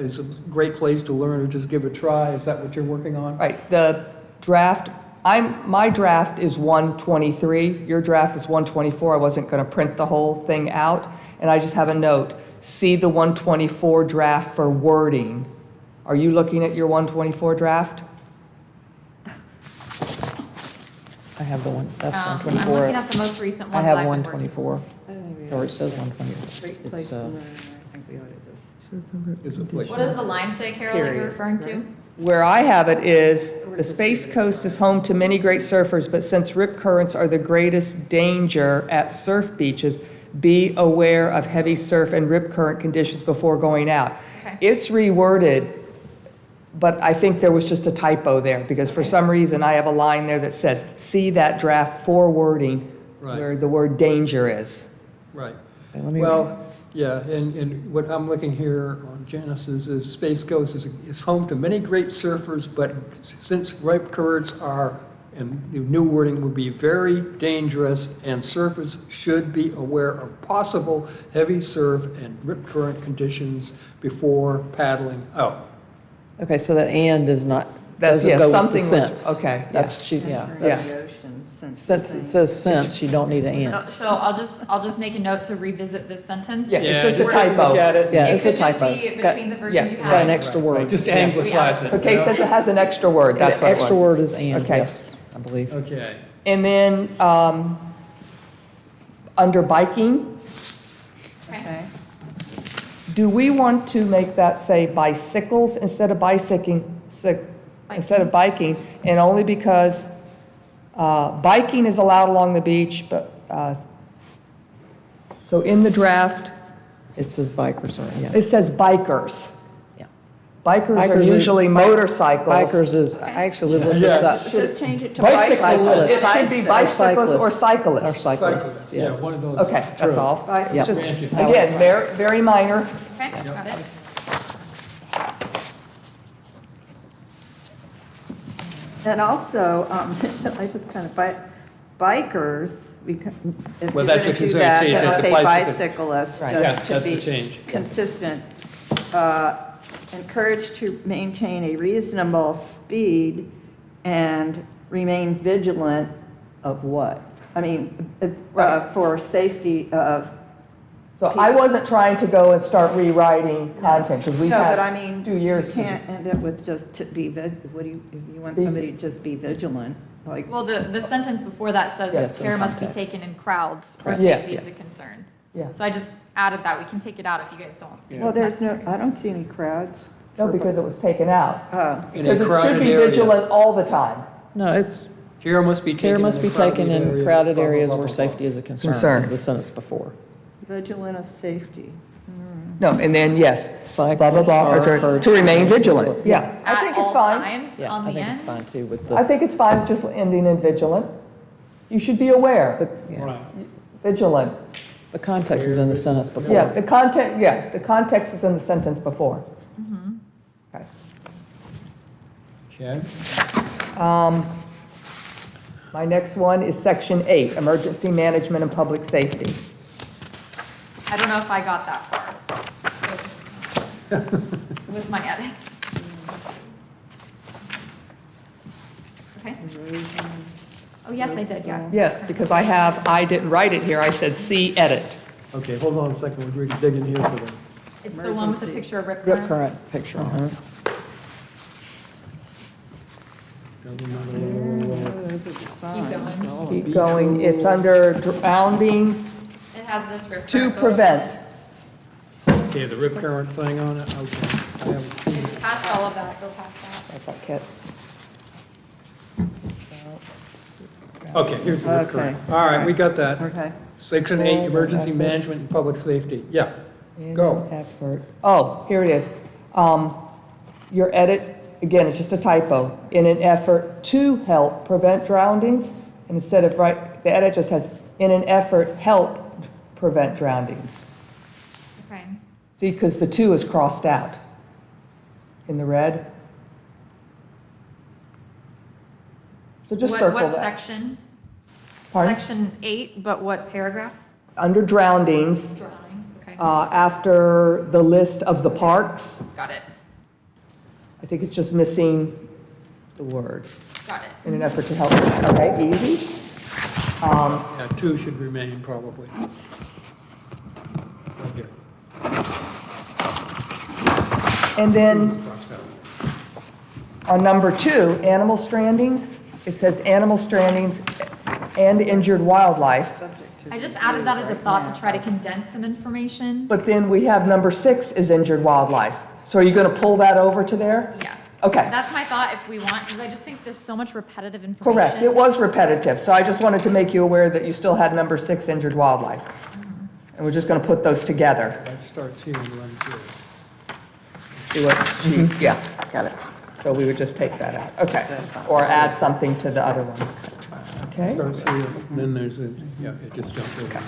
is a great place to learn or just give a try? Is that what you're working on? Right, the draft, my draft is 123, your draft is 124. I wasn't going to print the whole thing out, and I just have a note. See the 124 draft for wording. Are you looking at your 124 draft? I have the one, that's I'm 124. looking at the most recent one. I that have I've been working 124, I think we or ought it says to- 120. Great place It's, to learn. I think we ought to just. It's a place. What does the line say, Carol, that you're Period. referring to? Where I have it is, the Space Coast is home to many great surfers, but since rip currents are the greatest danger at surf beaches, be aware of heavy surf and rip current conditions before going out. Okay. It's reworded, but I think there was just a typo there, because for some reason I have a line there that says, see that draft for wording, Right. where the word danger is. Right. Okay, let me- Well, yeah, and what I'm looking here on Genesis is Space Coast is home to many great surfers, but since ripe currents are, and the new wording would be very dangerous, and surfers should be aware of possible heavy surf and rip current conditions before paddling out. Okay, so that "and" is not, That's- doesn't yeah, go with the something was- sense. okay, That's, yeah, Yeah. that's, The ocean since. since it says "sense," you don't need an "and." So I'll just make a note to revisit this sentence. Yeah, it's just a take typo. look at it. Yeah, It it's a could just typo. be It's got- between the yeah, versions you it's got an have. extra word. Just to Yeah. anglicize it. Okay, you know? since it has an extra word, that's The what it extra was. word is "and," Okay. yes, I believe. Okay. And then, under biking, Okay. do we want to make that say bicycles instead of instead of biking? And only because biking is allowed along the beach, but, so in the draft, It says bikers, or, yeah. it says bikers. Yeah. Bikers are Bikers are- usually motorcycles. Bikers is, I actually looked Yeah. this up. Should change it to Bicyclists. bicyclists. It should be bicyclists or Or cyclists. cyclists, Yeah, yeah. one of those. Okay, is that's true. all. Bike- Yeah. Just- Granted. Again, very, very minor. Okay, got it. And also, I just kind of, bikers, if Well, you're that's going what to you're do saying, that, change then it I'll to say bicycle. bicyclists, Right. Yeah, just to that's the be change. consistent. Encouraged to maintain a reasonable speed and remain vigilant of what? I mean, Right. for safety of, So I wasn't trying to go and start rewriting content, because we've no, but I had mean, 2 years you to. can't end up with just to be, what do you, if you want Be- somebody to just be vigilant, like, Well, the sentence before that says Yes, in care must be context. taken in crowds where Yeah. safety is a concern. Yeah. So I just added that. We can take it out if you guys don't. think well, it's there's no, necessary. I don't see any crowds. No, because it was taken out. In Because a it should crowded be area. vigilant all the time. No, it's, Care must be taken care in must a be taken in area, crowded blah, blah, areas blah, where blah, safety is a concern, Concern. is the sentence before. Vigilant of safety. No, and then, yes, blah, blah, Cyclists blah, are or to encouraged remain to- vigilant. Yeah, I think At it's all fine. times Yeah, on I the think end. it's fine too with I the, think it's fine just ending in vigilant. You should be aware, but blah. Right. vigilant. the context is in the sentence before. Yeah, the context is in the sentence before. Okay. Okay. My next one is section 8, emergency management and public safety. I don't know if I got that far with my edits. Okay. Oh, yes, I did, yeah. Yes, because I didn't write it here, I said see edit. Okay, hold on a second, we're digging here for the, It's the one with the picture of Rip Rip Current. current picture. Those are the Keep signs. going. Oh. Keep going, it's under drownings It has this Rip to Current photo. prevent. okay, the rip current thing on it, okay. I haven't seen it. Past all of that, go past that. That's that kit. Okay, here's the rip Okay. current. All right, we got that. Okay. Section 8, emergency management and public safety. Yeah, In Go. an effort. Oh, here it is. Your edit, again, it's just a typo. In an effort to help prevent drownings, and instead of the edit just says, in an effort help prevent drownings. Okay. See, because the 2 is crossed out in the red. So just circle What that. section? Pardon? Section 8, but what paragraph? Under drownings, Drawings, okay. after the list of the parks, Got it, I think it's just missing the word. got it. In an effort to help. Okay, easy. yeah, 2 should remain probably. Right here. And then Crossed out. on number 2, animal strandings, it says animal strandings and injured wildlife. I just added that as a thought to try to condense some information. But then we have number 6 is injured wildlife. So are you going to pull that over to there? Yeah. Okay, That's my thought if we want, because I just think there's so much repetitive information. correct. It was repetitive, so I just wanted to make you aware that you still had number 6 injured wildlife. And we're just going to put those together. That starts here and runs here. See what, yeah, got it. So we would just take that out, okay. Or add something to the other one. Okay, Starts here, and then there's a, yeah, it just jumps over. here.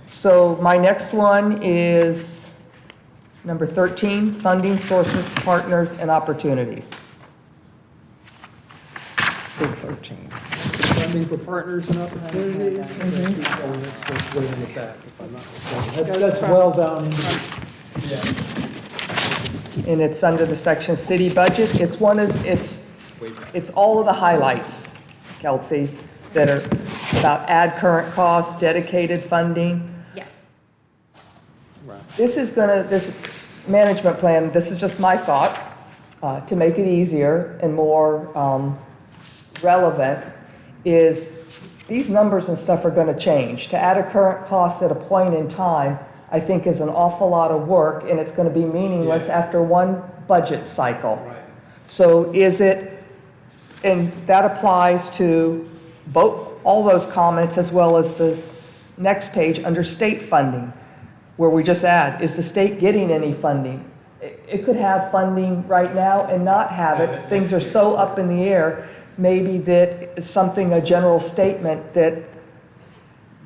so my next one is number 13, funding sources, partners, and opportunities. Big 13. Funding for partners and opportunities. That's way in the back, if I'm not mistaken. That's well down into the, yeah. And it's under the section city budget. It's one of, Way back. it's all of the highlights, Kelsey, that are about add current costs, dedicated funding. Yes. This management plan, this is just my thought, to make it easier and more relevant, is these numbers and stuff are gonna change. To add a current cost at a point in time, I think is an awful lot of work, and it's gonna be meaningless after one budget cycle. Right. So is it, and that applies to both, all those comments, as well as this next page under state funding, where we just add, is the state getting any funding? It could have funding right now and not have it. Things are so up in the air. Maybe that it's something, a general statement that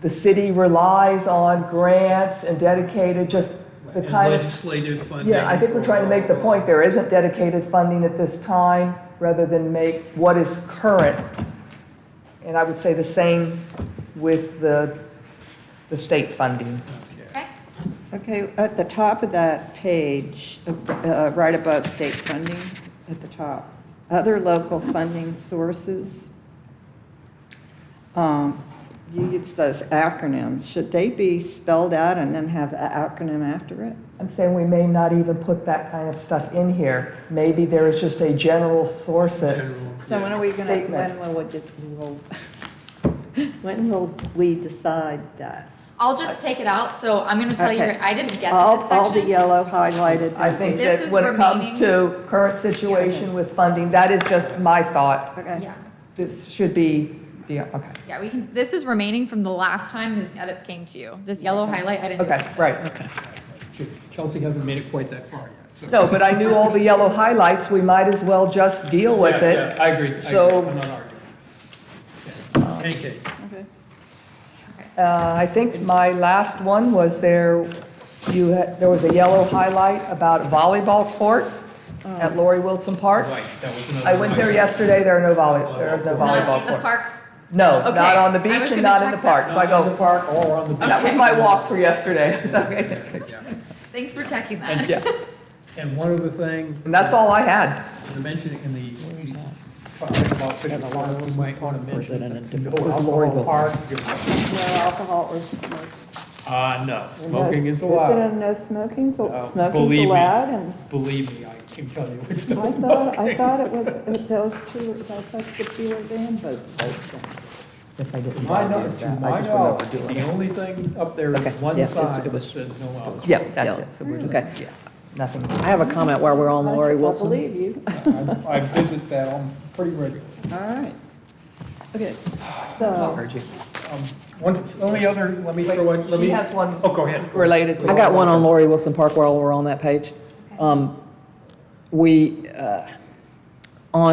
the city relies on grants and dedicated, just the And kind of. legislative funding. Yeah, I think we're trying to make the point, there isn't dedicated funding at this time, rather than make what is current. And I would say the same with the state funding. Okay. Okay, at the top of that page, right above state funding, at the top, other local funding sources, you use those acronyms. Should they be spelled out and then have an acronym after it? I'm saying we may not even put that kind of stuff in here. Maybe there is just a general source it. So when are we gonna, Statement. when will we decide that? I'll just take it out, so I'm gonna tell you, Okay. I didn't get to this All the section. yellow highlighted. I think This that is when it comes remaining. to current situation with funding, that is just my thought. Okay. Yeah, This should be, yeah, okay. yeah, we can, this is remaining from the last time these edits came to you. This yellow highlight, I didn't. Okay, get this. right. Kelsey hasn't made it quite that far yet, so. No, but I knew all the yellow highlights, we might as well just deal with Yeah, it. yeah, I agree. So- I'm not arguing. Yeah. Any case. Okay. I think my last one was there was a yellow highlight about a volleyball court at Lori Wilson Park. Right, that was another. I went there yesterday, there is no Not volleyball in the court. park. No, Okay, not on the I beach was and gonna not in the check park, that. so I On the go, park or on the beach. that was my walk for yesterday, it's okay. Yeah. Thanks for checking that. Yeah, And one other thing, and that's all I had. you mentioned in the, talking about Fisher Park, you might want to mention President that and- the Where's Lori alcohol Wilson? park. No alcohol or smoking. No, smoking is Is it allowed. a no smoking, so No, smoking's believe me. allowed? And Believe me, I can tell you it's I no thought smoking. it was those two, that's the two of them, but Yes, I did. My knowledge, to my knowledge, the only thing up there Okay, is one yeah, side it that was- says no alcohol. Yeah, that's Yeah. it, so we're just, Okay. yeah, nothing. I have a comment while we're on Lori I Wilson. believe you. I visit that on pretty regularly. All right. Okay, I so, heard you. Only other, let me throw in, let me. She has one Oh, go ahead. related to. I got one on Lori Wilson Park while we're on that page. On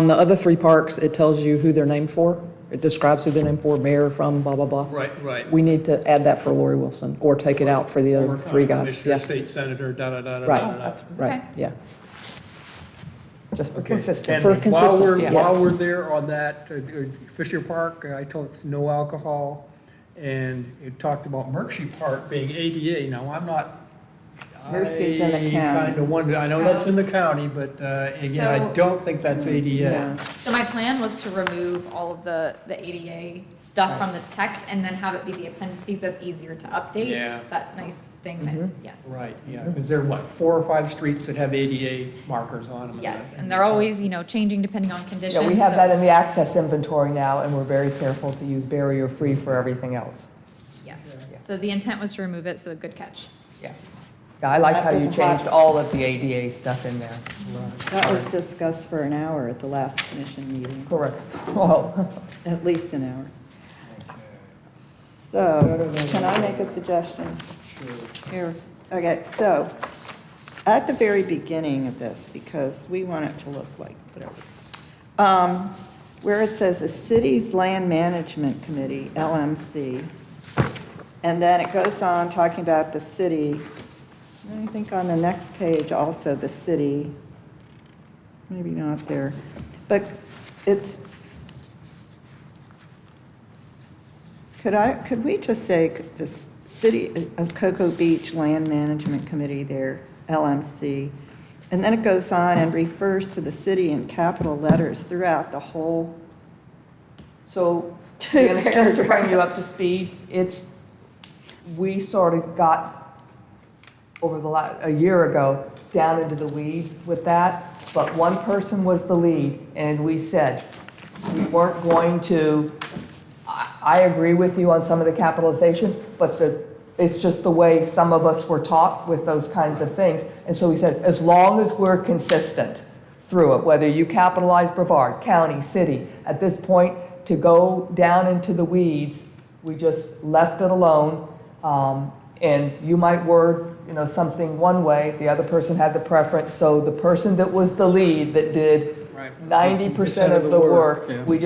the other three parks, it tells you who they're named for. It describes who they're named for, mayor from, blah, blah, blah. Right. We need to add that for Lori Wilson, or take it out for the other three guys. Commissioner, Yeah, state senator, da-da-da-da-da-da. right, right, Okay. yeah. Just for Okay. consistency. And For while consistency, we're, yes. while we're there on that, Fisher Park, I told it's no alcohol, and it talked about Merksey Park being ADA. Now, I'm not, Mercy's in the I county. kind of wonder, I know that's in the county, but again, I So- don't think that's ADA. yeah. So my plan was to remove all of the ADA stuff from the text and then have it be the appendices that's easier to update. Yeah. That nice thing that, yes. Right, yeah, because there are what, 4 or 5 streets that have ADA markers on them? Yes, and they're always, changing depending on conditions. Yeah, we have so- that in the access inventory now, and we're very careful to use barrier-free for everything else. Yes, so the intent was to remove it, so good catch. Yeah. Yeah, I like how you changed all of the ADA stuff in there. That was discussed for an hour at the last commission meeting, Correct. Well, at least an hour. So, can I make a suggestion? Here, okay, so, at the very beginning of this, because we want it to look like whatever, where it says the city's land management committee, LMC, and then it goes on talking about the city, and I think on the next page also, the city, maybe not there, but it's, could we just say the City of Cocoa Beach Land Management Committee there, LMC, and then it goes on and refers to the city in capital letters throughout the whole, so, Two Janice, just to bring you up to paragraphs. speed, we sort of got, over a year ago, down into the weeds with that, but one person was the lead, and we said, we weren't going to, I agree with you on some of the capitalization, but it's just the way some of us were taught with those kinds of things. And so we said, as long as we're consistent through it, whether you capitalize Brevard, county, city, at this point, to go down into the weeds, we just left it alone. And you might word, something one way, the other person had the preference, so the person that was the lead that did 90% of the work, yeah. we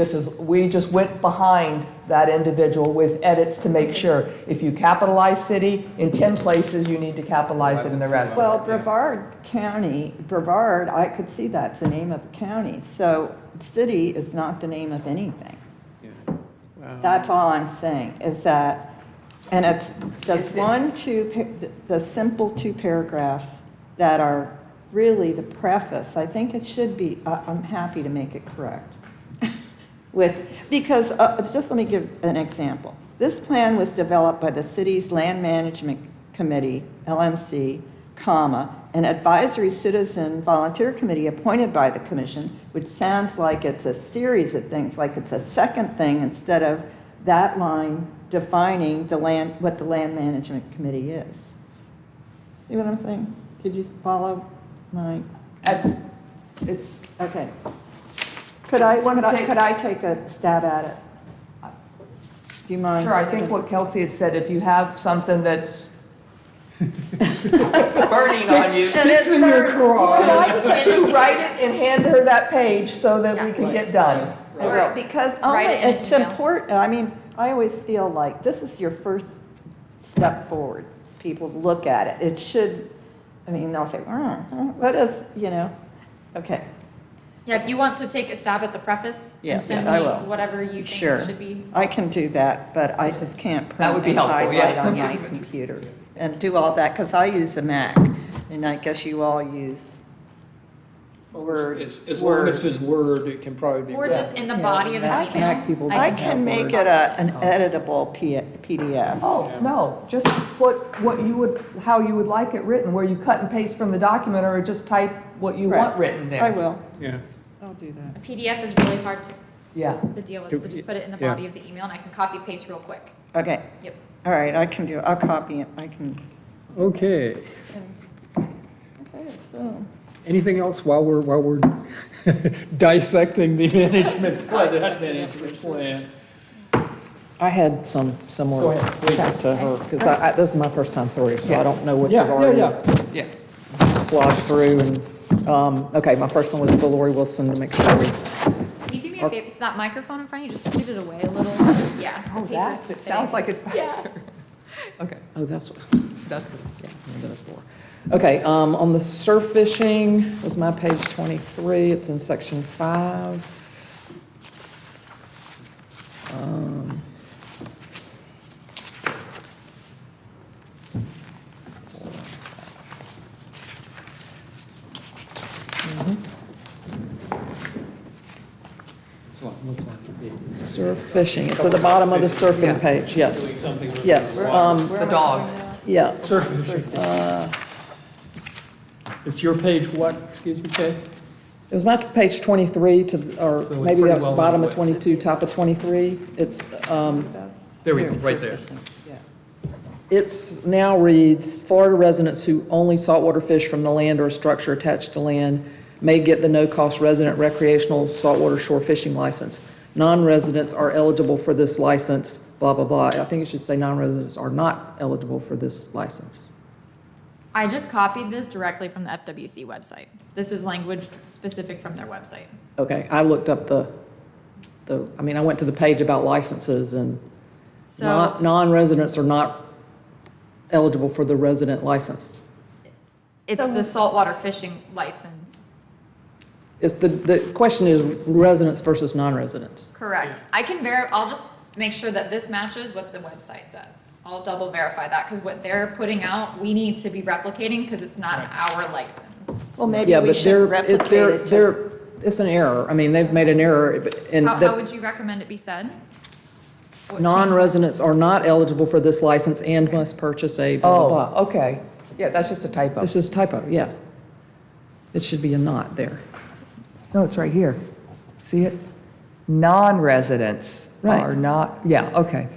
just went behind that individual with edits to make sure. If you capitalize city in 10 places, you need to capitalize it in the rest. well, Brevard County, Brevard, I could see that's the name of a county, so city is not the name of anything. That's all I'm saying, is that And it's just the simple 2 paragraphs that are really the preface. I think it should be, I'm happy to make it correct. Because, just let me give an example. This plan was developed by the city's Land Management Committee, LMC, comma, an advisory citizen volunteer committee appointed by the commission, which sounds like it's a series of things, like it's a second thing instead of that line defining what the land management committee is. See what I'm saying? Did you follow my? It's, Okay. Could I take a stab at it? Do you mind? sure, I think what Kelsey had said, if you have something that's burning on you. Sticks in your craw. To write it and hand her that page so that we can get done. I will, because Write it in an it's email. important. I mean, I always feel like this is your first step forward. People look at it. It should, I mean, they'll say, what is, okay. Yeah, if you want to take a stab at the preface. Yes, and send I me will. Whatever you think Sure. it should be. I can do that, but I just can't That print would be and helpful, highlight yeah. on my computer and do all that, because I use a Mac, and I guess you all use Word. As long as it's in Word, it can probably be. Or read. just in the body of an Mac- email. Mac people I don't can have make Word. it an editable PDF. Oh, no, just what you would, how you would like it written, where you cut and paste from the document or just type what you want Right. written there. I will. Yeah. I'll do A that. PDF is really hard Yeah. to deal with, Do- so just put it in the yeah. body of the email and I can copy paste real quick. Okay. Yep. All right, I can do it. I'll copy it. I can. Okay. Okay, so. Anything else while we're dissecting the management plan? I had some similar Go ahead, please. to her, because this is my first time through, so I don't know what you've Yeah, already yeah. slogged through. And, okay, my first one was for Lori Wilson to make sure. Can you do me a favor, is that microphone in front of you, just scoot it away a little? Yeah. Oh, the that's, paper's it sounds like it's back Yeah. there. Okay, Oh, that's what, that's good. yeah, that's for. Okay, on the surf fishing was my page 23. It's in section 5. Surf fishing, it's at the bottom of the surfing page, yes. Yes, The dogs. yeah. It's your page what, excuse me, Kay? It was my page 23 to, or So it's maybe pretty that's well bottom of underway. 22, top of 23. It's, There we go, right there. Yeah. it's now reads, Florida residents who only saltwater fish from the land or a structure attached to land may get the no-cost resident recreational saltwater shore fishing license. Non-residents are eligible for this license, blah, blah, blah. I think it should say non-residents are not eligible for this license. I just copied this directly from the FWC website. This is language specific from their website. Okay, I looked up I went to the page about licenses, and So, non-residents are not eligible for the resident license. it's the saltwater fishing license. It's the question is residents versus non-residents. Correct. I'll just make sure that this matches what the website says. I'll double verify that, because what they're putting out, we need to be replicating, because it's not our license. Well, maybe Yeah, we but should replicate it. it's an error. I mean, they've made an error, and How would you recommend it be said? What non-residents are not eligible for this license and must purchase a blah, blah, Oh, blah. okay. Yeah, that's just a typo. This is typo, yeah. It should be a not there. No, it's right here. See it? Non-residents Right. are not, yeah, okay.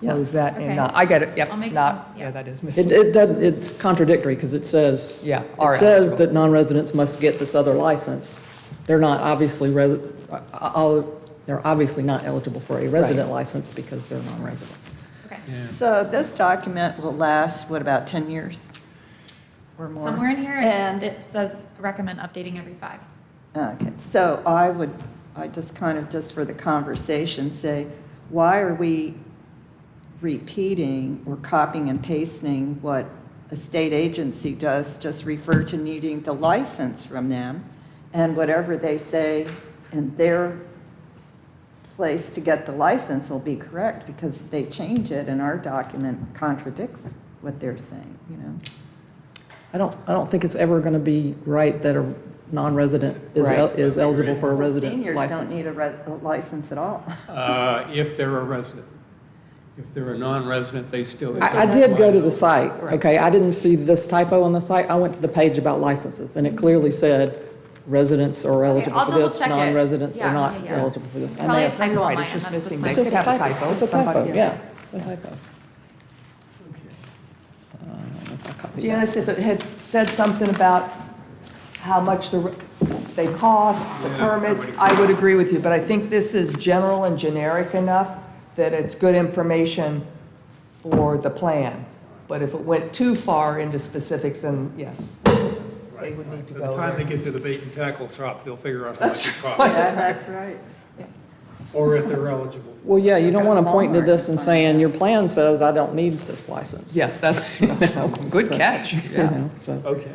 Yeah. Close that Okay. and not, I get it, yep, I'll make not, them, yeah. yeah, that is It, missing. it does, it's contradictory, because it says, Yeah, it are says eligible. that non-residents must get this other license. They're not obviously, they're obviously not eligible for a resident license because they're non-resident. Okay. So this document will last, what, about 10 years or more? Somewhere in here, And- it says recommend updating every 5. Okay, so I just kind of, just for the conversation, say, why are we repeating or copying and pasting what a state agency does? Just refer to needing the license from them, and whatever they say in their place to get the license will be correct, because if they change it and our document contradicts what they're saying, you know? I don't think it's ever going to be right that a non-resident Right. is eligible for a resident Seniors don't license. need a license at all. If they're a resident. If they're a non-resident, they still. I did go to the site, Right. okay? I didn't see this typo on the site. I went to the page about licenses, and it clearly said residents are eligible I'll for double this, check it. non-residents Yeah, are not yeah, yeah. eligible for this. I Probably may a have- typo You're on right, my it's end. just That's missing. what's They my could have a mistake. typo. It's a Somebody- typo, yeah. It's a typo. I'll copy that. Janice, if it had said something about how much they cost, the permits, I would agree with you, but I think this is general and generic enough that it's good information for the plan. But if it went too far into specifics, then yes, they would need to By go the time they there. get to the bait and tackle shop, they'll figure out how That's much it true. costs, That's right. or if they're eligible. Well, yeah, you don't want to point to Walmart this and and find saying, your plan says I don't need this license. Yeah, that's, good catch, You yeah. know, so. Okay.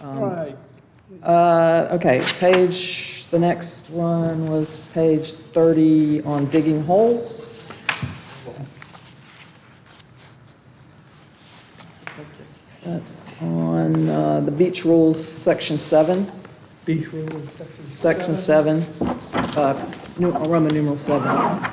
All right. Okay, the next one was page 30 on digging holes. That's on the beach rules, section 7. Beach rules, Section 7, Roman numeral 7.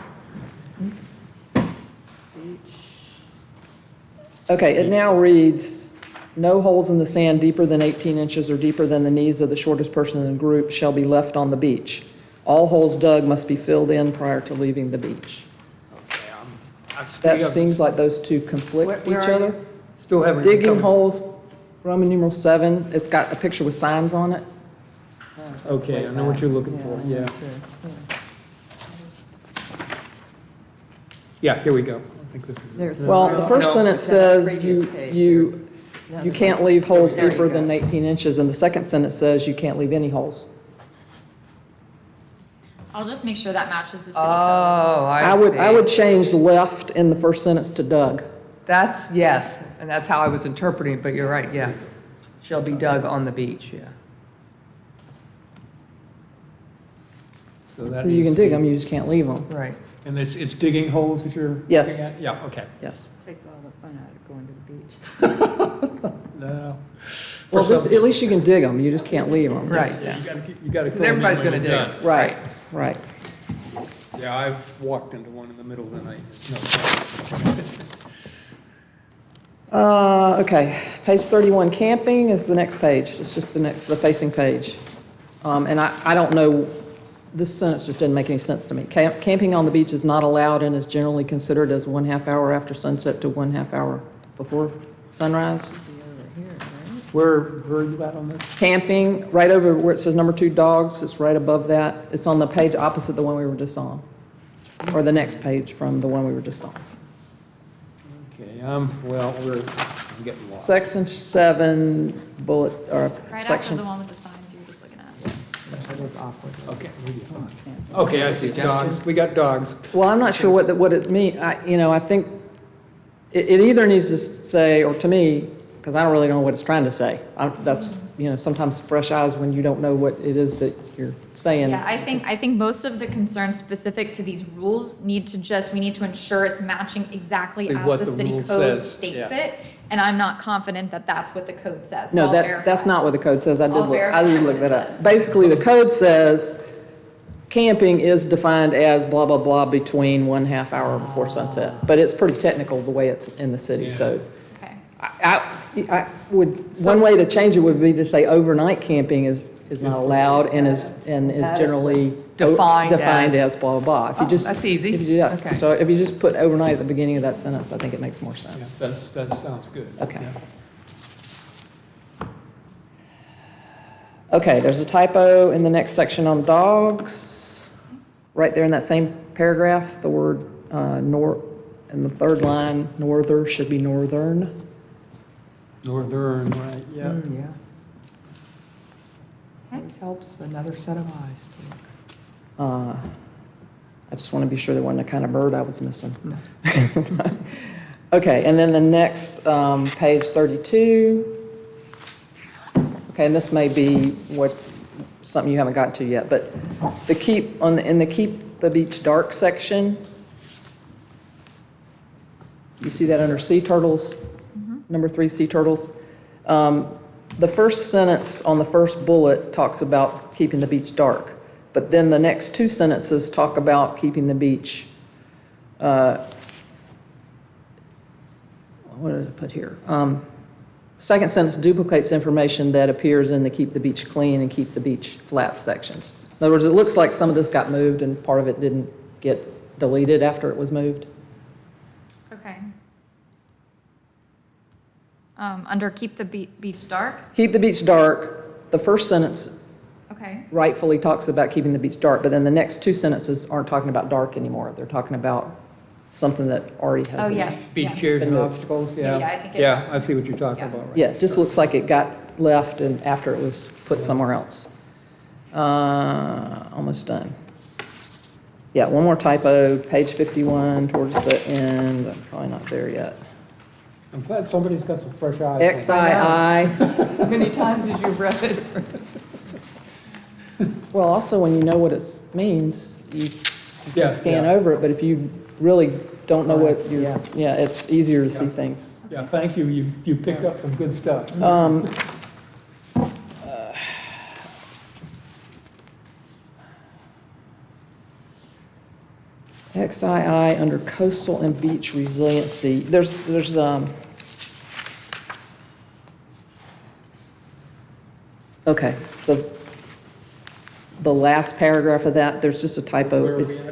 Okay, it now reads, "No holes in the sand deeper than 18 inches or deeper than the knees of the shortest person in the group shall be left on the beach. All holes dug must be filled in prior to leaving the beach." That seems like those two conflict Where each are other. you? Still haven't. Digging become- holes, Roman numeral 7, it's got a picture with signs on it. Okay, I know what you're looking for, yeah. Yeah, here we go. I think this is. There's- Well, the first No, sentence it's on the says previous page. you can't leave holes There you deeper go. than 18 inches, and the second sentence says you can't leave any holes. I'll just make sure that matches the city Oh, code. I I would see. change left in the first sentence to dug. That's, yes, and that's how I was interpreting it, but you're right, yeah. Shall be dug on the beach, yeah. So that So you needs can to dig be- them, you just can't leave them. Right. And it's digging holes that you're? Yes. looking at? Yeah, okay. Yes. Takes all the fun out of going to the beach. No. Well, For some- at least you can dig them, you just can't leave them. Right. Yeah, you gotta. Because everybody's going to dig. done. Right, right. Yeah, I've walked into one in the middle of the night. Okay, page 31, camping is the next page. It's just the facing page. And I don't know, this sentence just didn't make any sense to me. Camping on the beach is not allowed and is generally considered as 1/2 hour after sunset to 1/2 hour before sunrise. Where are you at on this? Camping, right over where it says number 2 dogs, it's right above that. It's on the page opposite the one we were just on, or the next page from the one we were just on. Okay, well, I'm getting lost. Section 7, bullet, or Right after section. the one with the signs you were just looking at. That was awkward. Okay, okay, I see, dogs, we got dogs. Well, I'm not sure what it means. I think it either needs to say, or to me, because I don't really know what it's trying to say. That's, sometimes fresh eyes when you don't know what it is that you're saying. Yeah, I think most of the concerns specific to these rules we need to ensure it's matching exactly as What the the city rule code says, states yeah. it. And I'm not confident that that's what the code says. so No, I'll that's verify. not what the code says. I I'll did verify look what that it up. says. Basically, the code says camping is defined as blah, blah, blah between 1/2 hour before sunset. But it's pretty technical the way it's in the city, Yeah. so. Okay. I would, one way to change it would be to say overnight camping is not allowed and is generally Defined as blah, blah, blah. If you Oh, just. that's easy. if you do that. Okay. So if you just put overnight at the beginning of that sentence, I think it makes more Yeah, sense. that sounds good. Okay. Yeah. Okay, there's a typo in the next section on dogs. Right there in that same paragraph, the word in the third line, norther should be northern. Northern, right, yeah. Yeah. Okay. Always helps another set of eyes to look. I just want to be sure there wasn't a kind of bird I was missing. Okay, and then the next, page 32. Okay, and this may be what something you haven't gotten to yet, but in the Keep the Beach Dark section, you see that under sea turtles, number 3, sea turtles? The first sentence on the first bullet talks about keeping the beach dark, but then the next 2 sentences talk about keeping the beach, what did I put here? Second sentence duplicates information that appears in the Keep the Beach Clean and Keep the Beach Flat sections. In other words, it looks like some of this got moved and part of it didn't get deleted after it was moved. Okay. Under keep the beach dark? Keep the beach dark, the first sentence Okay. rightfully talks about keeping the beach dark, but then the next 2 sentences aren't talking about dark anymore. They're talking about something that already has. Oh, a- yes. Beach yes. chairs and Been obstacles, Yeah, yeah. I think it- Yeah, I see what you're talking Yeah. about, right? Yeah, it just looks like it got left and after it was put somewhere else. Almost done. Yeah, one more typo, page 51 towards the end. I'm probably not there yet. I'm glad somebody's got some fresh eyes. on it. XII. As many times as you've read it. Well, also when you know what it means, you just Yeah, scan yeah. over it, but if you really don't know what you're, Yeah. yeah, it's easier to see Yeah. things. Yeah, thank you, you picked up some good stuff. XII under coastal and beach resiliency, okay, the last paragraph of that, there's just a typo. Where are we It's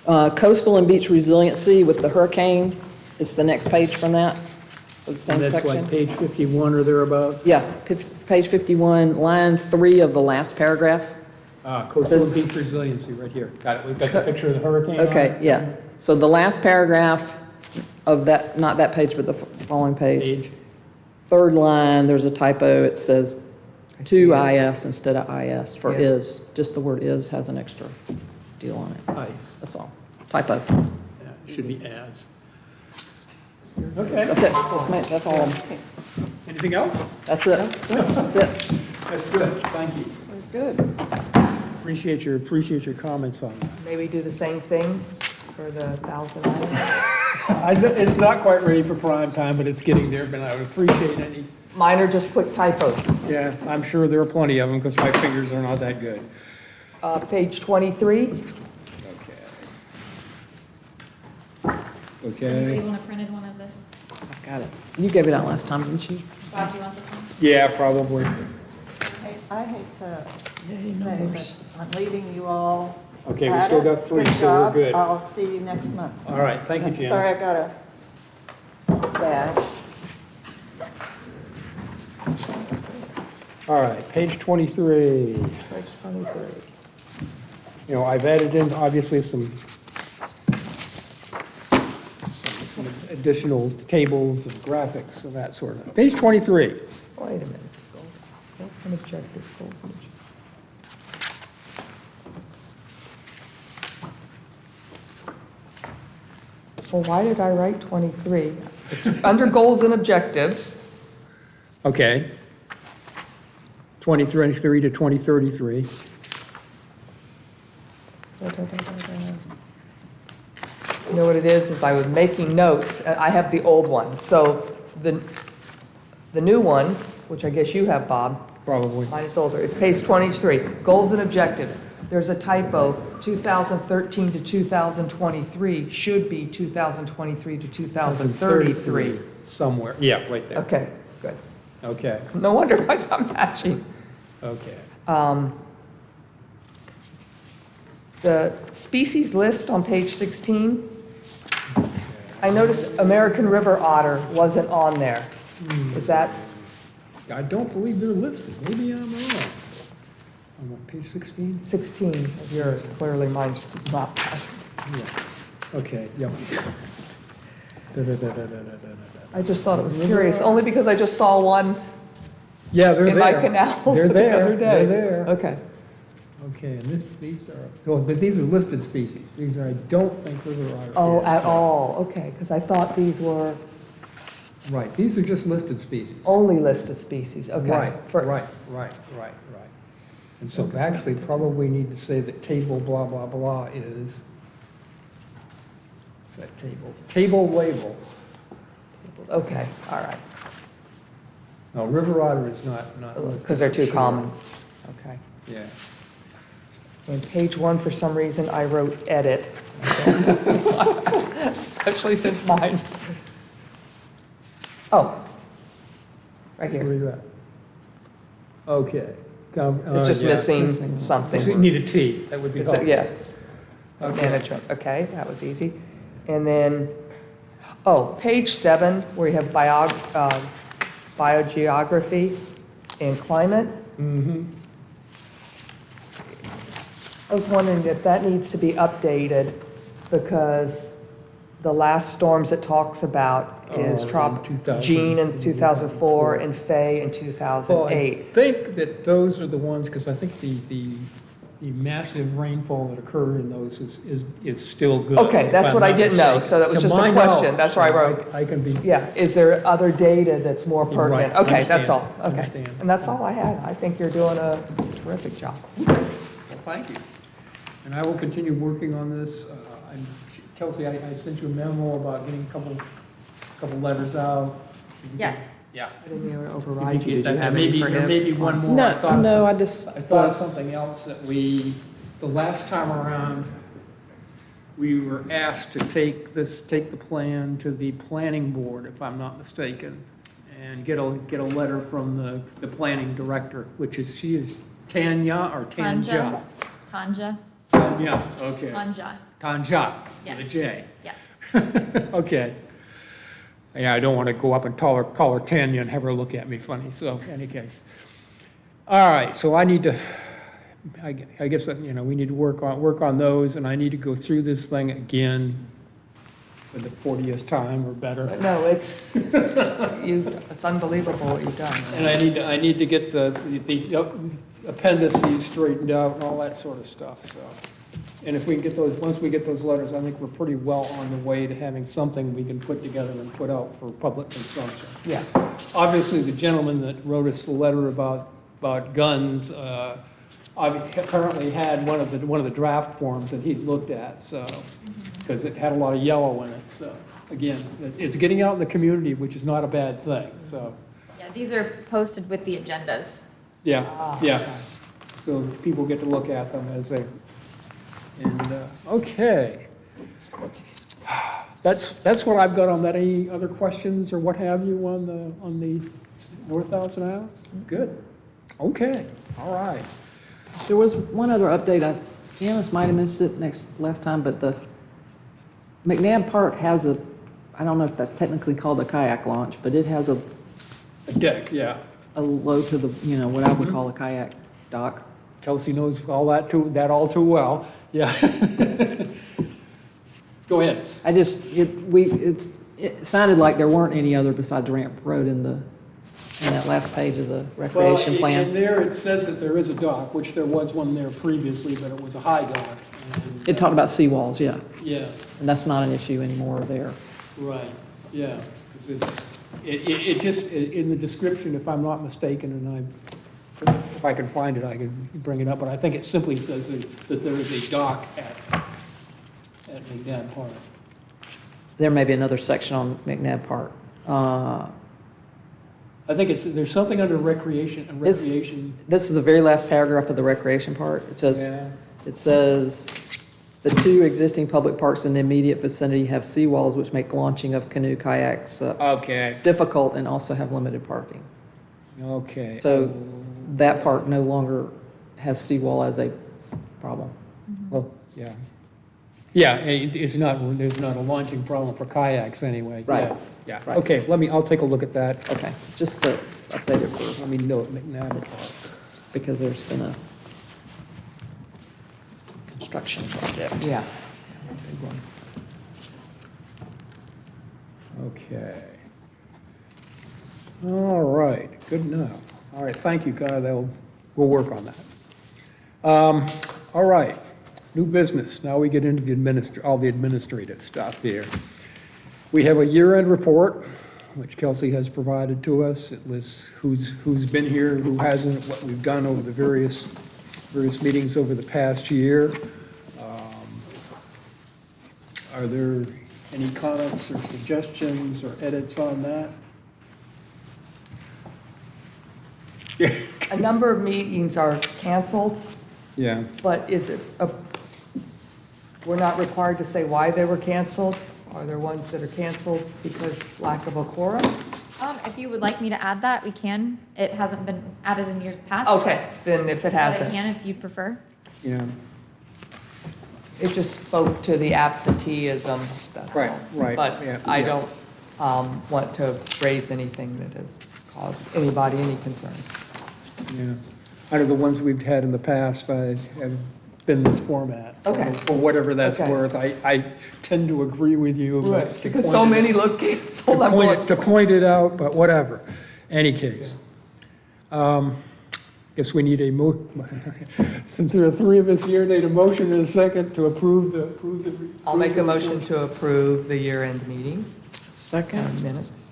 at? coastal and beach resiliency with the hurricane, it's the next page from that, of the And same that's like section. page 51 or thereabouts? Yeah, page 51, line 3 of the last paragraph. Coastal Says- and beach resiliency, right here. Got it, we've got the picture of the hurricane on it. Okay, yeah. So the last paragraph of that, not that page, but the following page. Page, Third line, there's a typo. It says to IS instead of IS for Yeah. is. Just the word is has an extra deal on it. nice. That's all. Typo. Yeah, it should be as. Okay, That's it. That's all. anything else? That's it. That's it. That's good, thank you. Good. Appreciate your comments on that. Maybe do the same thing for the Thousand Islands. It's not quite ready for prime time, but it's getting there, but I would appreciate any, Mine are just quick typos. yeah, I'm sure there are plenty of them, because my fingers are not that good. Page 23, Okay. You want a printed one of this? I've got it. You gave it out last time, didn't you? Bob, do you want this one? Yeah, probably. I hate to Yay, say, numbers. but I'm leaving you all. Okay, we at still it. got 3, Good so we're job. good. I'll see you next month. All right, thank you, Jan. Sorry, I got a dash. All right, page 23. page 23. You know, I've added in, obviously, some additional tables and graphics and that sort of. Page 23. Wait a minute. Goals and objectives, goals and objectives. Well, why did I write 23? It's under goals and objectives. Okay. 2023 to 2033. You know what it is I was making notes, and I have the old one. So the new one, which I guess you have, Bob, Probably. mine is older, it's page 23, goals and objectives. There's a typo, 2013 to 2023, should be 2023 to 2033. Somewhere, yeah, right there. Okay, good. Okay, No wonder why it's not matching. okay. The species list on page 16, I noticed American river otter wasn't on there. Is that, I don't believe they're listed. Maybe I'm wrong. On what, page 16? 16 of yours? Clearly mine's not matching. Yeah. Okay, yep. I just thought it was curious, only because I just saw one Yeah, they're there. in my canal They're the there. other day. They're there. Okay. Okay, and these are, oh, but these are listed species. These are, I don't think river otter. Oh, is. at all, okay, because I thought these were Right, these are just listed species. only listed species, okay. Right, For- right. And so actually probably need to say that table blah, blah, blah is, what's that table? Table label. Okay, all right, No, river otter is not. because they're too sure. common. Okay. Yeah. On page 1, for some reason, I wrote edit. Especially since mine. Oh, right Where here. you at? Okay. It's just yeah. missing So something. you need a T, that would be It's helpful. yeah, Okay. management, okay, that was easy. And then, page 7, where you have biogeography and climate. Mm-hmm. I was wondering if that needs to be updated, because the last storms it talks about is in 2000. Jean in 2004 and Faye in Well, I 2008. think that those are the ones, because I think the massive rainfall that occurred in those is still good. Okay, that's if what I'm I not didn't know, mistaken. so that was To just a my question. knowledge, That's why I so wrote- I can be. Yeah, is there other data that's more You're right. pertinent? Okay, that's all, Understand. okay. Understand. And that's all I had. I think you're doing a terrific job. Well, thank you. And I will continue working on this. Kelsey, I sent you a memo about getting a couple letters out. Yes. Yeah. I didn't mean to override you. Did you There have may any be, for there him? may be one more. No, I thought of no, some- I just I thought of thought, something else that the last time around, we were asked to take the plan to the planning board, if I'm not mistaken, and get a letter from the planning director, she is Tanya or Tanja? Tanja. Tanya, okay. Tanja. Tanja, with a Yes. J. Yes. Okay. Yeah, I don't want to go up and call her Tanya and have her look at me funny, so in any case. All right, so I need to, I guess, we need to work on those, and I need to go through this thing again for the 40th time or better. But no, it's unbelievable what you've done. And I need to get the appendices straightened out and all that sort of stuff, so. And if we can get once we get those letters, I think we're pretty well on the way to having something we can put together and put out for public consumption. Yeah, Obviously, the gentleman that wrote us the letter about guns, apparently had one of the draft forms that he'd looked at, so, because it had a lot of yellow in it, so, again, it's getting out in the community, which is not a bad thing, so, Yeah, these are posted with the agendas. yeah, yeah. So people get to look at them as they, okay. That's what I've got on that. Any other questions or what have you on the North Thousand Isles? Good. Okay, all right. there was one other update, Janice might have missed it last time, but the McNabb Park has I don't know if that's technically called a kayak launch, but it has a A deck, yeah. low to the, what I would call a kayak dock. Kelsey knows all that all too well. Yeah. Go ahead. It sounded like there weren't any other besides Ramp Road in that last page of the recreation Well, plan. in there, it says that there is a dock, which there was one there previously, but it was a high dock. And, It talked about seawalls, yeah, Yeah, and that's not an issue anymore there. right, yeah. 'Cause it just, in the description, if I'm not mistaken, and if I can find it, I can bring it up, but I think it simply says that there is a dock at McNabb Park. There may be another section on McNabb Park. I think there's something under recreation, This is the very last paragraph of the recreation part. Yeah. It says, the 2 existing public parks in the immediate vicinity have seawalls which make launching of canoe kayaks Okay, difficult and also have limited parking. okay. So that park no longer has seawall as a problem. Well, yeah. Yeah, there's not a launching problem for kayaks anyway. Right. Yeah, Right. okay, I'll take a look at that. Okay, just to update it for, Let me note McNabb Park. because there's been a construction project. yeah. Okay. All right, good enough. All right, thank you, Guy, we'll work on that. All right, new business. Now we get into all the administrative stuff here. We have a year-end report, which Kelsey has provided to us. It lists who's been here, who hasn't, what we've done over the various various meetings over the past year. Are there any comments or suggestions or edits on that? A number of meetings are canceled, Yeah. but we're not required to say why they were canceled? Are there ones that are canceled because lack of a quorum? If you would like me to add that, we can. It hasn't been added in years past. Okay, then if it But I hasn't, can if you'd prefer. Yeah. it just spoke to the absenteeism, that's all. Right, right, But yeah, I yeah. don't want to raise anything that has caused anybody any concerns. Yeah. Out of the ones we've had in the past, I have been this format. Okay. For whatever that's Okay. worth. I tend to agree with you. but Right, to because point so it- many look canceled, I'm point like, it- To point it out, but whatever. Any case. Guess we need since there are three of us here, need a motion and a second to approve the. I'll make a motion to approve the year-end meeting Second. minutes.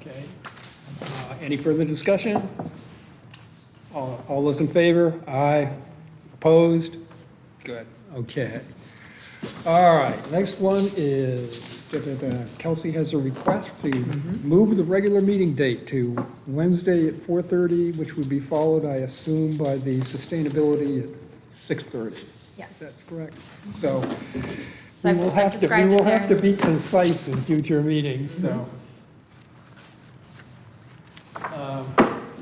Okay. Any further discussion? All those in favor? Aye. Opposed? Good, okay. All right, next one is, Kelsey has a request to move the regular meeting date to Wednesday at 4:30, which would be followed, I assume, by the sustainability at 6:30. Yes. That's correct. So So we will I've have to, described we it will have there. to be concise in future meetings, so.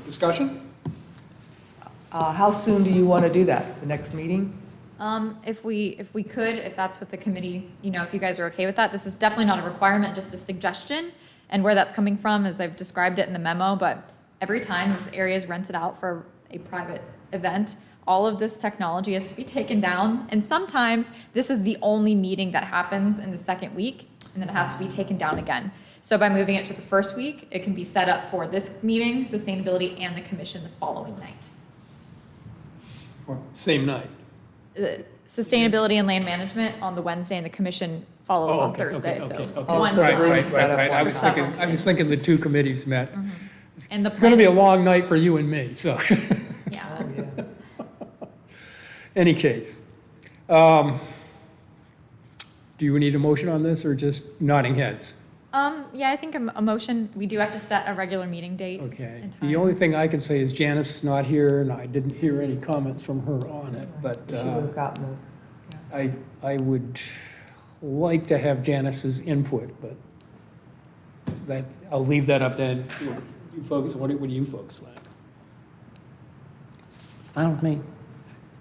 Discussion? How soon do you want to do that? The next meeting? If we could, if that's what the committee, if you guys are okay with that, this is definitely not a requirement, just a suggestion. And where that's coming from is I've described it in the memo, but every time this area is rented out for a private event, all of this technology has to be taken down. And sometimes this is the only meeting that happens in the second week, and then it has to be taken down again. So by moving it to the first week, it can be set up for this meeting, sustainability, and the commission the following night. Same night. Sustainability and land management on the Wednesday, and the commission follows Oh, on okay, Thursday, okay, so. okay, okay. one so to the one. room's set up I was one thinking, I was thinking the two committees met. And the It's gonna be a planning- long night for you and me, so, Yeah, Oh, yeah. any case. Do you need a motion on this, or just nodding heads? yeah, I think a motion, we do have to set a regular meting date Okay. and The time. only thing I can say is Janice is not here, and I didn't hear any comments from her on it, but She would have gotten I would like to have Janice's input, but that, I'll leave that up to you folks. What do you folks think? Fine with me.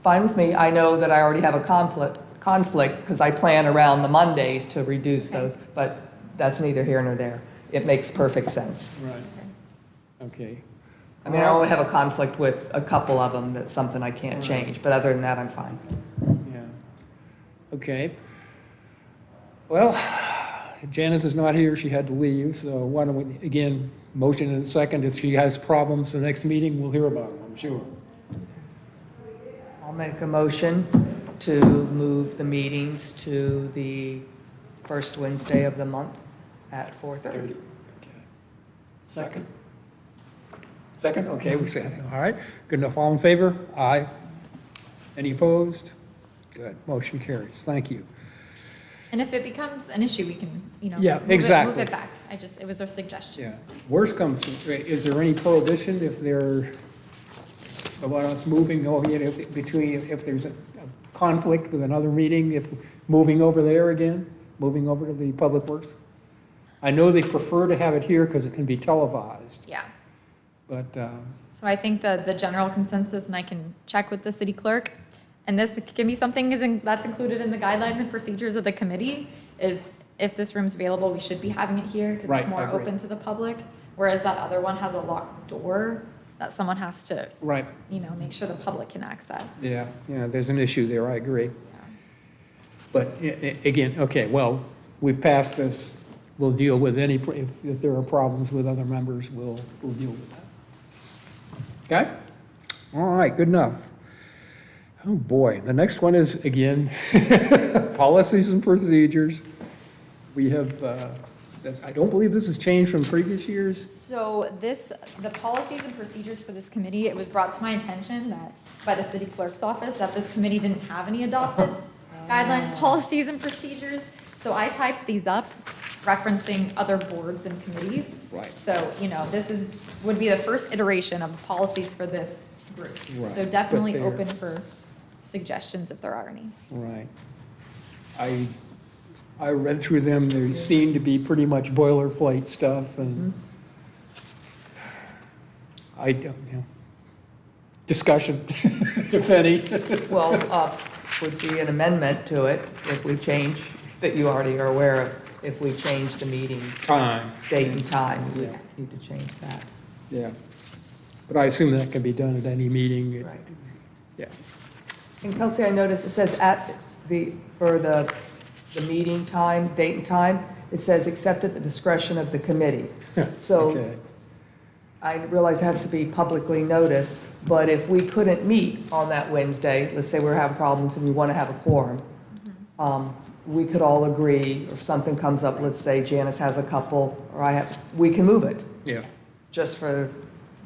Fine with me. I know that I already have a conflict because I plan around the Mondays to reduce Okay. those, but that's neither here nor there. It makes perfect sense. Right. Okay. I mean, I only have a conflict with a couple of them, that's something I can't change, but other than that, I'm fine. Yeah. Okay. Well, Janice is not here, she had to leave, so why don't we, again, motion and a second. If she has problems the next meeting, we'll hear about them, I'm sure. I'll make a motion to move the meetings to the first Wednesday of the month at 4:30. Okay. Second? Second, okay, we say, all right, good enough, all in favor? Aye. Any opposed? Good, motion carries, thank you. And if it becomes an issue, we can, Yeah, move exactly. it back. It was a suggestion. Yeah, worst comes, is there any prohibition if they're, about us moving, if there's a conflict with another meeting, if moving over there again, moving over to the Public Works? I know they prefer to have it here because it can be televised, Yeah. but, So I think the general consensus, and I can check with the city clerk, and this can be something that's included in the guidelines and procedures of the committee, is if this room's available, we should be having it here because Right, it's more I agree. open to the public, whereas that other one has a locked door that someone has to, right, make sure the public can access. yeah, there's an issue there, I agree. Yeah. But again, okay, well, we've passed this, we'll deal with if there are problems with other members, we'll deal with that. Okay? All right, good enough. Oh, boy, the next one is, again, policies and procedures. We have I don't believe this has changed from previous years. So the policies and procedures for this committee, it was brought to my attention that, by the city clerk's office, that this committee didn't have any adopted guidelines, policies, and procedures. So I typed these up, referencing other boards and committees. Right. So, this would be the first iteration of the policies for this group. Right. So definitely But they're- open for suggestions if there are any. Right. I read through them, they seem to be pretty much boilerplate stuff, and I don't, discussion, if any. Well, would be an amendment to it if we change, that you already are aware of, if we change the meeting Time, date and time, we Yeah. need to change that. yeah. But I assume that can be done at any meeting. Right. Yeah. And Kelsey, I noticed it says for the meeting time, date and time, it says except at the discretion of the committee. So Okay. I realize it has to be publicly noticed, but if we couldn't meet on that Wednesday, let's say we're having problems and we want to have a quorum, we could all agree, if something comes up, let's say Janice has a couple, or we can move it Yeah. Yes. just for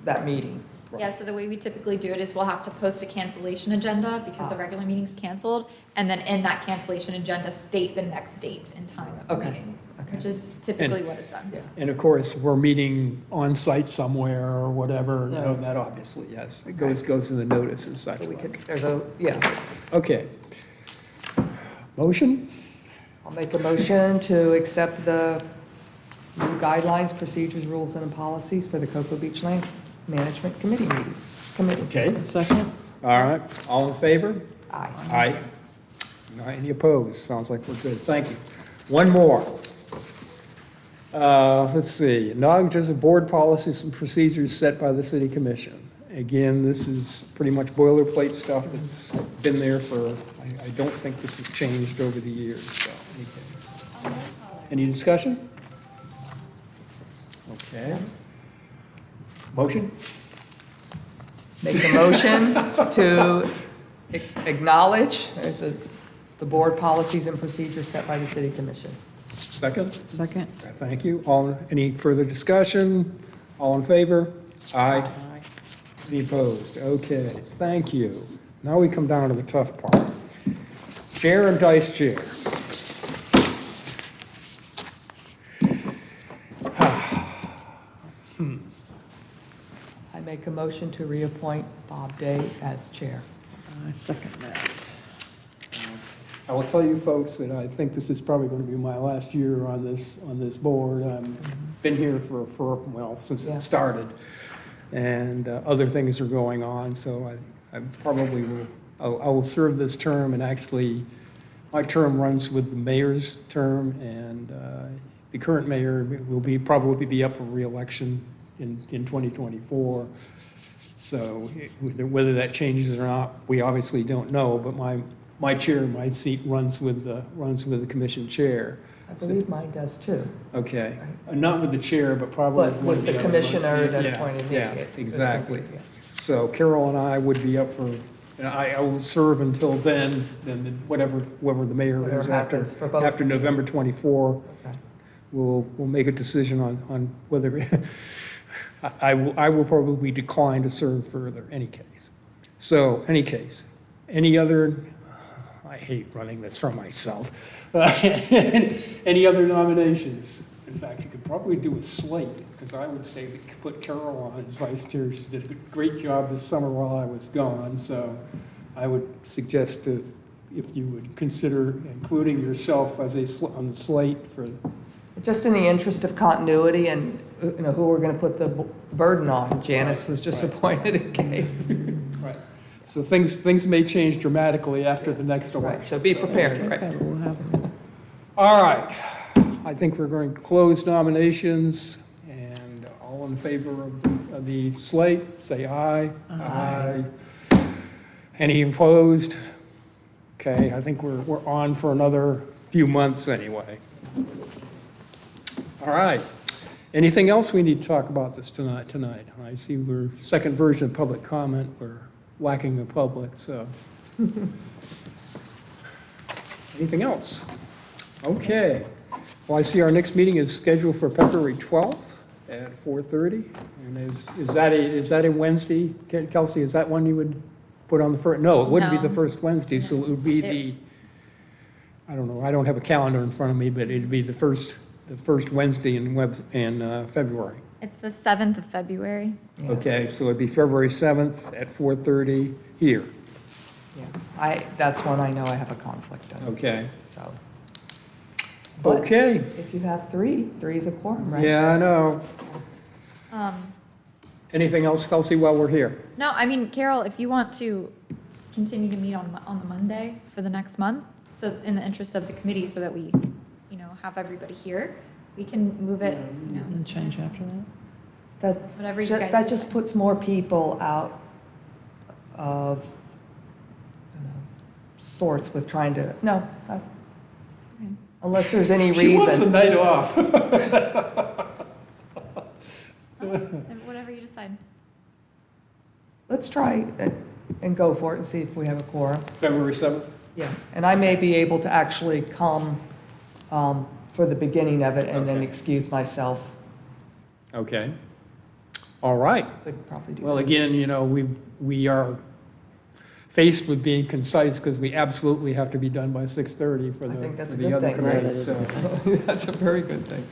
that meeting. Yeah, so the way we typically do it is we'll have to post a cancellation agenda because the regular meeting's canceled, and then in that cancellation agenda, state the next date and time of the Okay, meeting, okay. which is typically what is done. Yeah. And of course, we're meeting on site somewhere or whatever, Right. that obviously, yes, it goes in the notice and such So we could, like. yeah. Okay. Motion? I'll make a motion to accept the new guidelines, procedures, rules, and policies for the Cocoa Beach Land Management Committee meeting. Committee. Okay, Second? all right, all in favor? Aye. Aye. Not any opposed, sounds like we're good, thank you. One more. Let's see, acknowledges of board policies and procedures set by the city commission. Again, this is pretty much boilerplate stuff that's been there for, I don't think this has changed over the years, so. Any discussion? Okay. Motion? Make a motion to acknowledge the board policies and procedures set by the city commission. Second? Second? Thank you. Any further discussion? All in favor? Aye. Any opposed? Okay, thank you. Now we come down to the tough part. Chair and vice chair. I make a motion to reappoint Bob Day as chair. I second that. I will tell you folks that I think this is probably going to be my last year on this board. I've been here since Yeah. it started, and other things are going on, so I probably will, I will serve this term, and actually, my term runs with the mayor's term, and the current mayor will probably be up for reelection in 2024. So whether that changes or not, we obviously don't know, but my chair, my seat runs with the commission chair. I believe mine does too. Okay, not with the chair, but probably. But with the other commissioner one. that Yeah, appointed me. yeah, It's exactly. complete, yeah. So Carol and I would be up for, and I will serve until then whatever the mayor Whatever is after happens for both. after November 24. Okay. We'll make a decision on whether, I will probably decline to serve further, any case. So, any other, I hate running this for myself. Any other nominations? In fact, you could probably do a slate, because I would say we could put Carol on as vice chair. She did a great job this summer while I was gone, so I would suggest if you would consider including yourself as on the slate for. Just in the interest of continuity and, who we're going to put the burden on. Janice was just Right. appointed again. Right. So things may change dramatically after the next election. Right, so be prepared, right? Okay, we'll have them. All right. I think we're going to close nominations, and all in favor of the slate, say aye. Aye. Any opposed? Okay, I think we're on for another few months anyway. All right. Anything else we need to talk about this tonight? I see we're second version of public comment. We're lacking the public, so. Anything else? Okay. Well, I see our next meeting is scheduled for February 12th at 4:30. And is that a Wednesday? Kelsey, is that one you would put on the first? No, it wouldn't be the No. first Wednesday, so it would be the, I don't know, I don't have a calendar in front of me, but it'd be the first Wednesday in February. It's the 7th of February. Yeah. Okay, so it'd be February 7th at 4:30 here. Yeah. That's one I know I have a conflict of, Okay. so. But Okay. if you have three is a quorum, right? Yeah, I know. Um, Anything else, Kelsey, while we're here? No, I mean, Carol, if you want to continue to meet on the Monday for the next month, so in the interest of the committee, so that we, have everybody here, we can move it, And change after that? Whatever you guys That just puts more people out of sorts with trying to, unless there's any She wants the reason. night off. And whatever you decide. Let's try and go for it and see if we have a quorum. February 7th? Yeah, and I may be able to actually come for the beginning of it and then Okay. excuse myself. Okay. All right. Could probably do Well, that. again, we are faced with being concise because we absolutely have to be done by 6:30 for I think that's for a the good other thing, right? committee. So, That's a very good thing.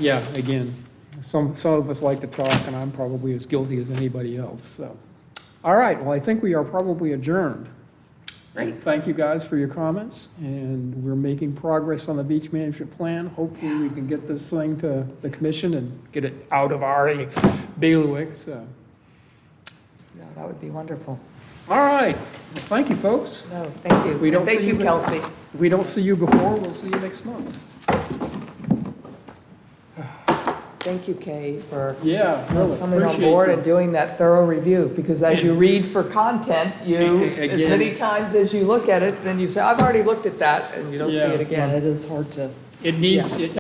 yeah, again, some of us like to talk, and I'm probably as guilty as anybody else, so. All right, well, I think we are probably adjourned. Great. Thank you guys for your comments, and we're making progress on the beach management plan. Hopefully, we can get this thing to the commission and get it out of our bailiwick, so. No, that would be wonderful. All right, well, thank you, folks. No, thank you. We don't And thank see you, you- Kelsey. If we don't see you before, we'll see you next month. Thank you, Kay, for Yeah, really. coming on appreciate board you. and doing that thorough review, because as you read for content, you, as Again. many times as you look at it, then you say, I've already looked at that, and you don't see Yeah. it Yeah, again. it is hard to. It needs, it